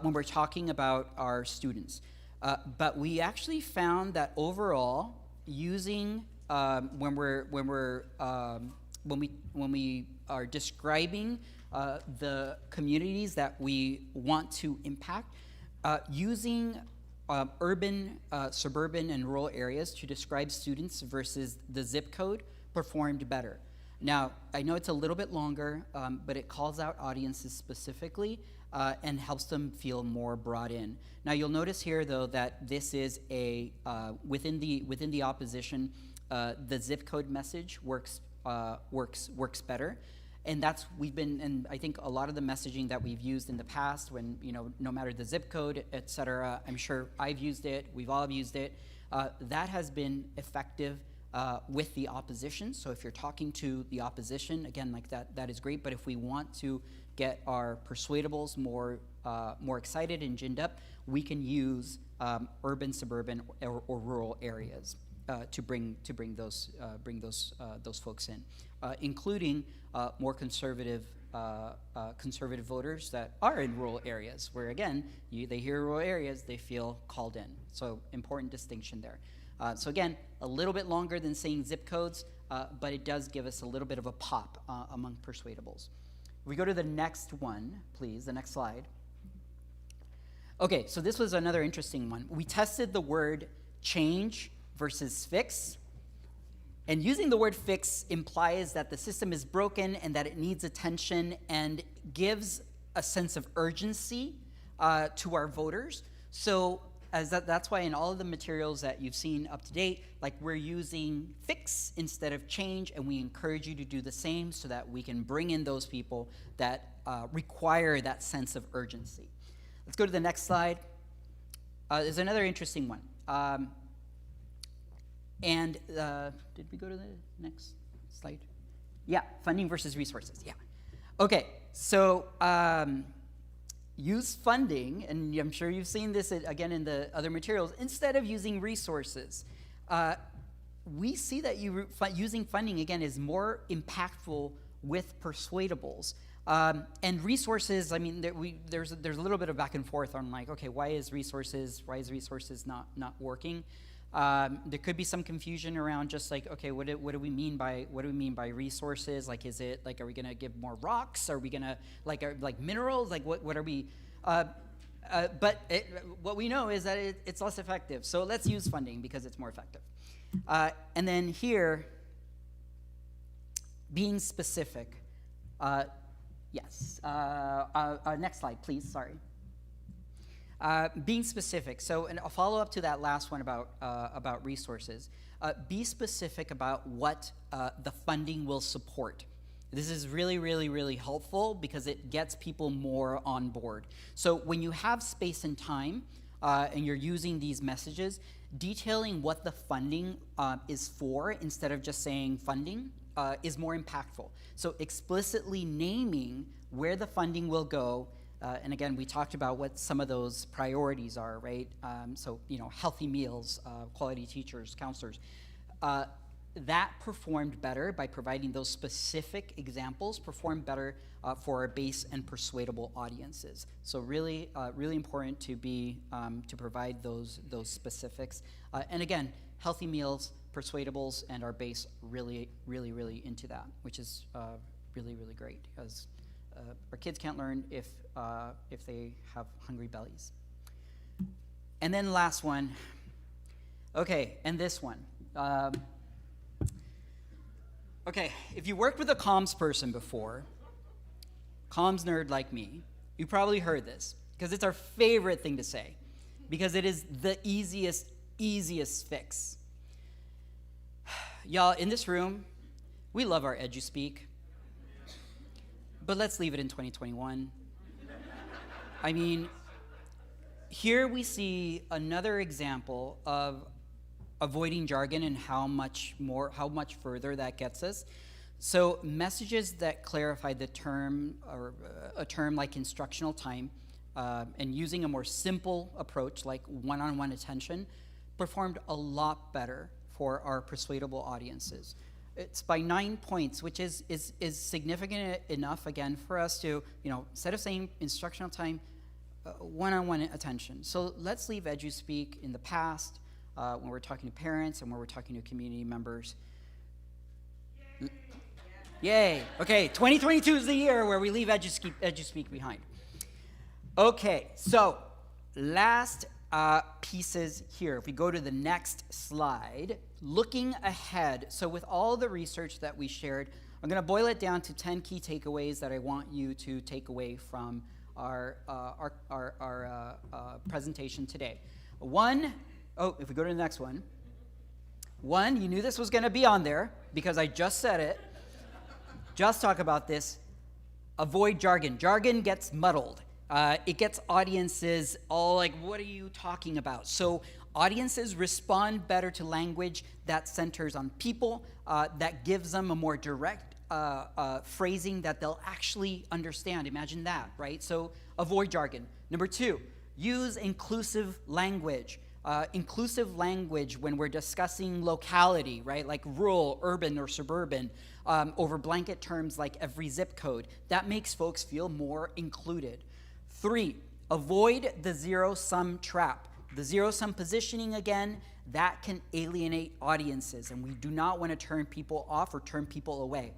when we're talking about our students. But we actually found that overall, using when we are describing the communities that we want to impact, using urban, suburban, and rural areas to describe students versus the zip code performed better. Now, I know it's a little bit longer, but it calls out audiences specifically and helps them feel more brought in. Now, you'll notice here, though, that this is a within the opposition, the zip code message works better. And and I think a lot of the messaging that we've used in the past when, no matter the zip code, et cetera, I'm sure I've used it, we've all used it, that has been effective with the opposition. So if you're talking to the opposition, again, like that is great. But if we want to get our persuadables more excited and ginned up, we can use urban, suburban, or rural areas to bring those folks in, including more conservative voters that are in rural areas, where again they hear rural areas, they feel called in. So important distinction there. So again, a little bit longer than saying zip codes, but it does give us a little bit of a pop among persuadables. If we go to the next one, please, the next slide. Okay, so this was another interesting one. We tested the word change versus fix. And using the word fix implies that the system is broken and that it needs attention and gives a sense of urgency to our voters. So that's why in all of the materials that you've seen up to date, like we're using fix instead of change, and we encourage you to do the same so that we can bring in those people that require that sense of urgency. Let's go to the next slide. There's another interesting one. Did we go to the next slide? Yeah, funding versus resources, yeah. Okay, so use funding, and I'm sure you've seen this again in the other materials, instead of using resources. We see that using funding, again, is more impactful with persuadables. And resources, I mean, there's a little bit of back and forth on like, okay, why is resources not working? There could be some confusion around just like, okay, what do we mean by resources? Like, is it like, are we gonna give more rocks? Are we gonna like minerals? Like, what are we? But what we know is that it's less effective. So let's use funding because it's more effective. And then here, being specific. Yes. Next slide, please. Sorry. Being specific. So, and a follow up to that last one about resources. Be specific about what the funding will support. This is really, really, really helpful because it gets people more on board. So when you have space and time and you're using these messages, detailing what the funding is for instead of just saying funding is more impactful. So explicitly naming where the funding will go And again, we talked about what some of those priorities are, right? So, healthy meals, quality teachers, counselors. That performed better by providing those specific examples, performed better for our base and persuadable audiences. So really, really important to provide those specifics. And again, healthy meals, persuadables, and our base really, really, really into that, which is really, really great, because our kids can't learn if they have hungry bellies. And then last one. Okay, and this one. Okay, if you worked with a comms person before, comms nerd like me, you probably heard this, because it's our favorite thing to say, because it is the easiest fix. Y'all, in this room, we love our EduSpeak, but let's leave it in 2021. I mean, here we see another example of avoiding jargon and how much further that gets us. So messages that clarify the term, or a term like instructional time, and using a more simple approach like one-on-one attention, performed a lot better for our persuadable audiences. It's by 9 points, which is significant enough, again, for us to, instead of saying instructional time, one-on-one attention. So let's leave EduSpeak in the past, when we're talking to parents and when we're talking to community members. Yay. Okay, 2022 is the year where we leave EduSpeak behind. Okay, so last pieces here. If we go to the next slide, looking ahead. So with all the research that we shared, I'm going to boil it down to 10 key takeaways that I want you to take away from our presentation today. If we go to the next one. One, you knew this was going to be on there because I just said it. Just talk about this. Avoid jargon. Jargon gets muddled. It gets audiences all like, what are you talking about? So audiences respond better to language that centers on people, that gives them a more direct phrasing that they'll actually understand. Imagine that, right? So avoid jargon. Number two, use inclusive language. Inclusive language when we're discussing locality, right? Like rural, urban, or suburban, over blanket terms like every zip code. That makes folks feel more included. 3, avoid the zero-sum trap. The zero-sum positioning, again, that can alienate audiences, and we do not want to turn people off or turn people away.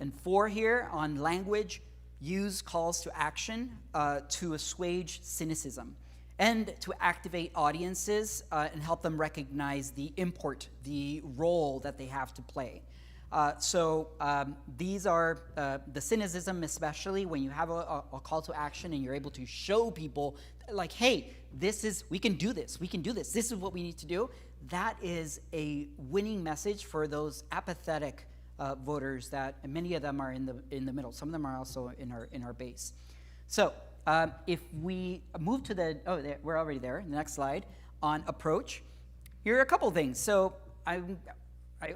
And 4 here on language, use calls to action to assuage cynicism and to activate audiences and help them recognize the import, the role that they have to play. So these are the cynicism, especially when you have a call to action and you're able to show people like, hey, we can do this, this is what we need to do. That is a winning message for those apathetic voters that, and many of them are in the middle. Some of them are also in our base. So if we move to we're already there, the next slide, on approach. Here are a couple things. So I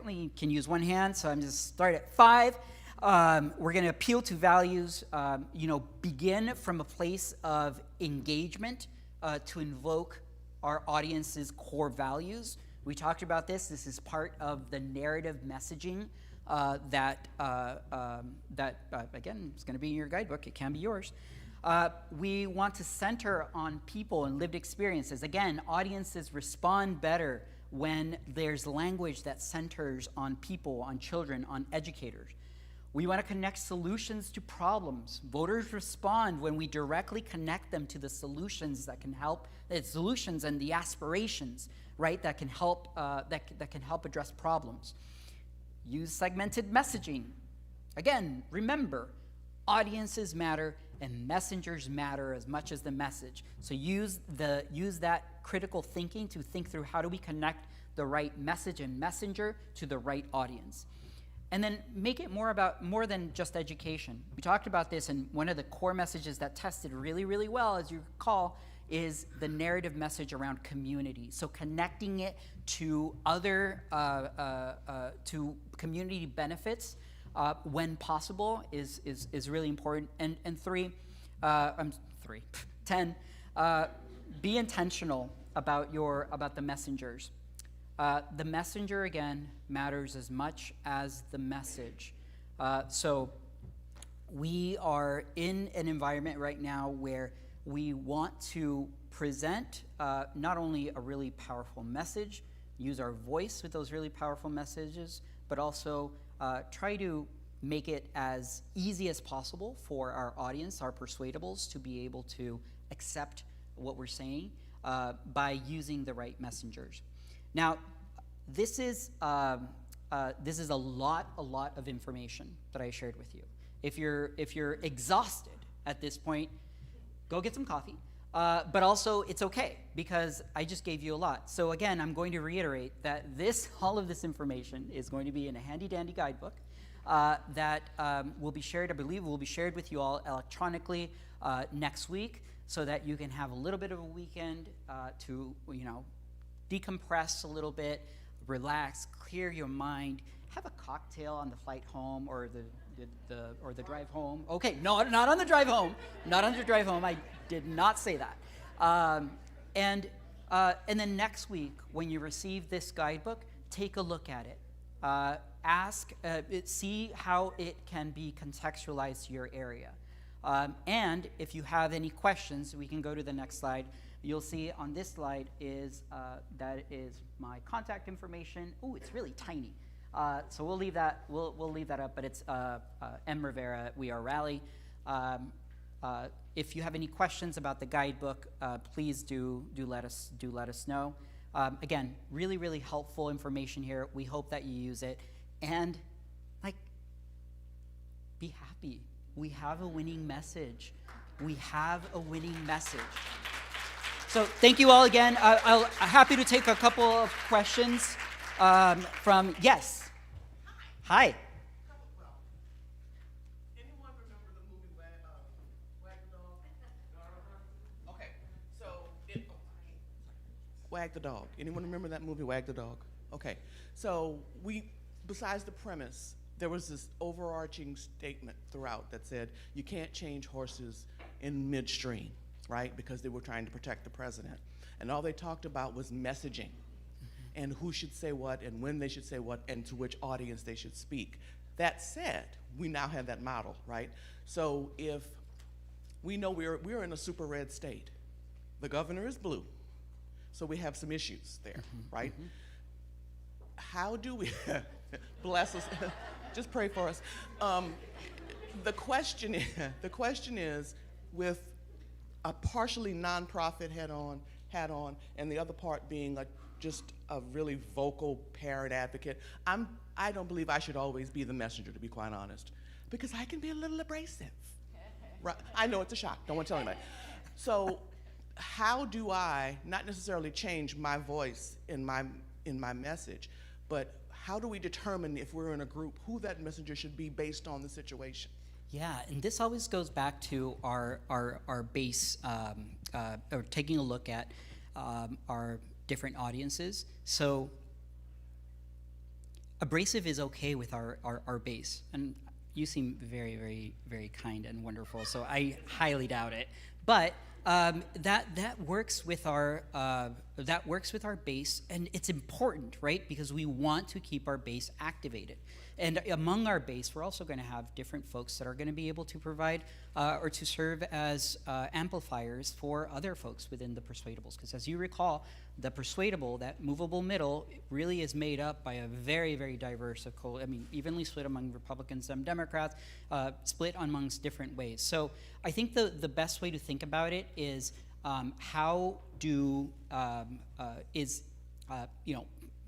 only can use one hand, so I'm just start at 5. We're going to appeal to values, begin from a place of engagement to invoke our audience's core values. We talked about this. This is part of the narrative messaging that again, is going to be in your guidebook. It can be yours. We want to center on people and lived experiences. Again, audiences respond better when there's language that centers on people, on children, on educators. We want to connect solutions to problems. Voters respond when we directly connect them to the solutions that can help, solutions and the aspirations, right, that can help that can help address problems. Use segmented messaging. Again, remember, audiences matter and messengers matter as much as the message. So use that critical thinking to think through how do we connect the right message and messenger to the right audience. And then make it more than just education. We talked about this, and one of the core messages that tested really, really well, as you recall, is the narrative message around community. So connecting it to other, to community benefits when possible is really important. And 3, I'm 3. 10. Be intentional about the messengers. The messenger, again, matters as much as the message. So we are in an environment right now where we want to present not only a really powerful message, use our voice with those really powerful messages, but also try to make it as easy as possible for our audience, our Persuadables, to be able to accept what we're saying by using the right messengers. Now, this is a lot of information that I shared with you. If you're exhausted at this point, go get some coffee. But also, it's okay, because I just gave you a lot. So again, I'm going to reiterate that all of this information is going to be in a handy-dandy guidebook that will be shared, I believe will be shared with you all electronically next week, so that you can have a little bit of a weekend to, decompress a little bit, relax, clear your mind, have a cocktail on the flight home or the drive home. Okay, no, not on the drive home. Not on the drive home. I did not say that. And then next week, when you receive this guidebook, take a look at it. See how it can be contextualized to your area. And if you have any questions, we can go to the next slide. You'll see on this slide that is my contact information. Oh, it's really tiny. So we'll leave that. We'll leave that up. But it's M. Rivera. We are Rally. If you have any questions about the guidebook, please do let us know. Again, really helpful information here. We hope that you use it, and be happy. We have a winning message. We have a winning message. So thank you all again. I'm happy to take a couple of questions from, yes. Hi. Anyone remember the movie Wag the Dog? Okay, so Wag the Dog. Anyone remember that movie, Wag the Dog? Okay, so besides the premise, there was this overarching statement throughout that said you can't change horses in midstream, right? Because they were trying to protect the president. And all they talked about was messaging and who should say what and when they should say what and to which audience they should speak. That said, we now have that model, right? So if we know we're in a super red state, the governor is blue, so we have some issues there, right? How do we, bless us, just pray for us. The question is, with a partially nonprofit hat on, and the other part being just a really vocal parent advocate, I don't believe I should always be the messenger, to be quite honest, because I can be a little abrasive. Right? I know it's a shock. Don't want to tell anybody. So, how do I not necessarily change my voice in my message, but how do we determine, if we're in a group, who that messenger should be based on the situation? Yeah, and this always goes back to our base, or taking a look at our different audiences. So abrasive is okay with our base, and you seem very kind and wonderful, so I highly doubt it. But that works with our base, and it's important, right? Because we want to keep our base activated. And among our base, we're also going to have different folks that are going to be able to provide or to serve as amplifiers for other folks within the Persuadables. Because as you recall, the Persuadable, that movable middle, really is made up by a very diverse, evenly split among Republicans and Democrats, split amongst different ways. So I think the best way to think about it is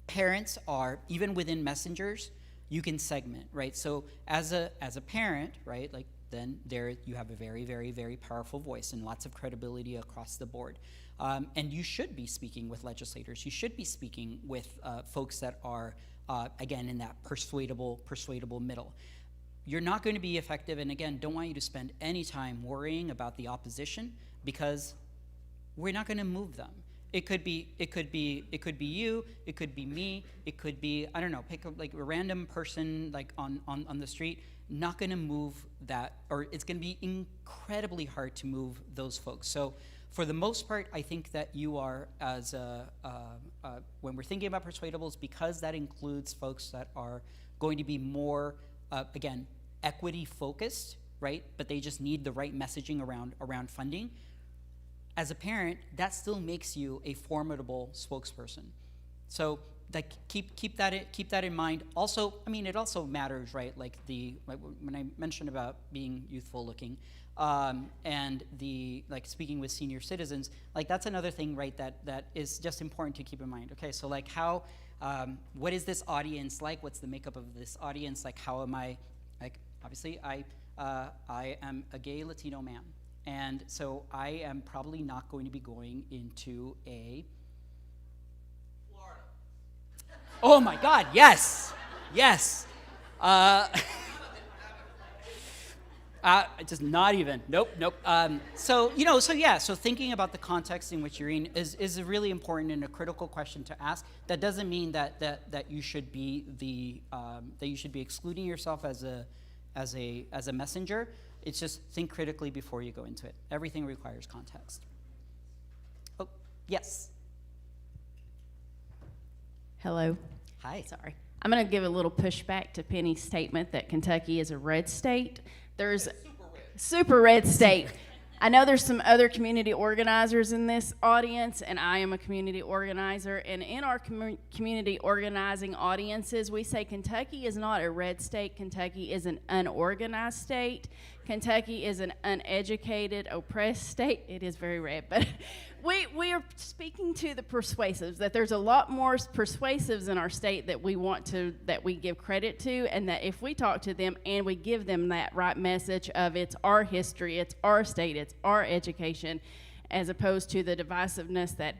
parents are, even within messengers, you can segment, right? So as a parent, right, then there you have a very powerful voice and lots of credibility across the board. And you should be speaking with legislators. You should be speaking with folks that are, again, in that persuadable middle. You're not going to be effective, and again, don't want you to spend any time worrying about the opposition, because we're not going to move them. It could be you, it could be me, it could be, I don't know, pick a random person on the street. not going to move that, or it's going to be incredibly hard to move those folks. So for the most part, I think that you are, as when we're thinking about Persuadables, because that includes folks that are going to be more, again, equity focused, right? But they just need the right messaging around funding. As a parent, that still makes you a formidable spokesperson. So like keep that in mind. Also, I mean, it also matters, right? Like when I mentioned about being youthful looking, and the speaking with senior citizens, like that's another thing, right? That is just important to keep in mind. Okay, so like how, what is this audience like? What's the makeup of this audience? Like how am I? Like obviously I am a gay Latino man, and so I am probably not going to be going into a Oh my God, yes, yes. Just not even, nope. So thinking about the context in which you're in is a really important and a critical question to ask. That doesn't mean that you should be that you should be excluding yourself as a messenger. It's just think critically before you go into it. Everything requires context. Oh, yes. Hello. Hi. Sorry. I'm going to give a little pushback to Penny's statement that Kentucky is a red state. There's super red state. I know there's some other community organizers in this audience, and I am a community organizer. And in our community organizing audiences, we say Kentucky is not a red state. Kentucky is an unorganized state. Kentucky is an uneducated, oppressed state. It is very red, but we are speaking to the persuasives, that there's a lot more persuasives in our state that we give credit to, and that if we talk to them and we give them that right message of it's our history, it's our state, it's our education, as opposed to the divisiveness that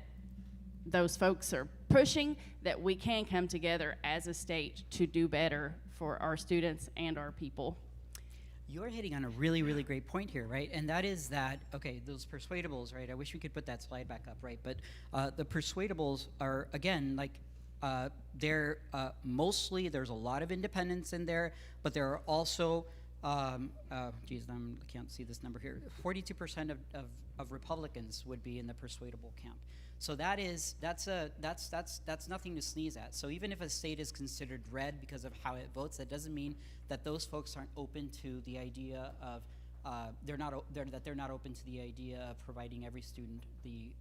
those folks are pushing, that we can come together as a state to do better for our students and our people. You're hitting on a really, really great point here, right? And that is that, okay, those Persuadables, right? I wish we could put that slide back up, right? But the Persuadables are, again, they're mostly, there's a lot of independents in there, but there are also, I can't see this number here, 42% of Republicans would be in the Persuadable camp. So that's nothing to sneeze at. So even if a state is considered red because of how it votes, that doesn't mean that those folks aren't open to the idea of they're not open to the idea of providing every student the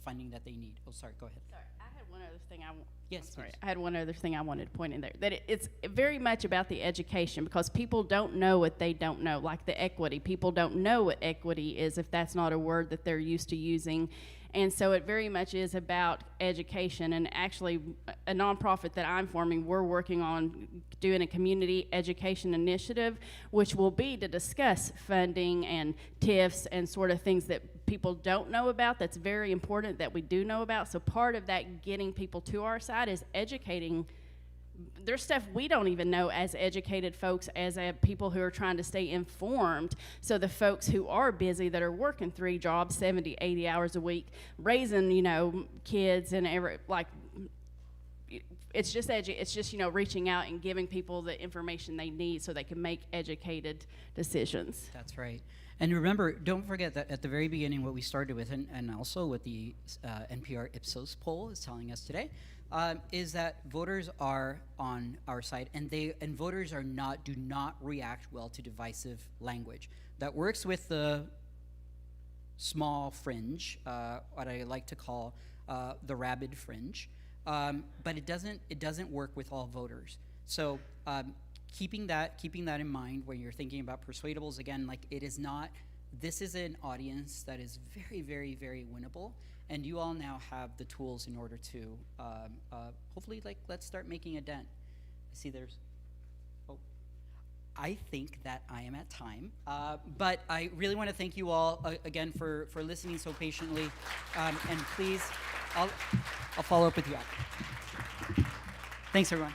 funding that they need. Oh, sorry. Go ahead. Sorry, I had one other thing Yes. Sorry, I had one other thing I wanted to point in there. That it's very much about the education, because people don't know what they don't know, like the equity. People don't know what equity is if that's not a word that they're used to using. And so it very much is about education. And actually, a nonprofit that I'm forming, we're working on doing a community education initiative, which will be to discuss funding and TIFs and sort of things that people don't know about that's very important that we do know about. So part of that getting people to our side is educating. There's stuff we don't even know as educated folks, as people who are trying to stay informed. So the folks who are busy, that are working 3 jobs, 70, 80 hours a week, raising, kids and it's just reaching out and giving people the information they need so they can make educated decisions. That's right. And remember, don't forget that at the very beginning, what we started with, and also what the NPR Ipsos poll is telling us today, is that voters are on our side, and voters do not react well to divisive language. That works with the small fringe, what I like to call the rabid fringe, but it doesn't work with all voters. So keeping that in mind when you're thinking about Persuadables, again, this is an audience that is very, very, very winnable. And you all now have the tools in order to hopefully, let's start making a dent. I think that I am at time, but I really want to thank you all again for listening so patiently. And please, I'll follow up with you after. Thanks, everyone.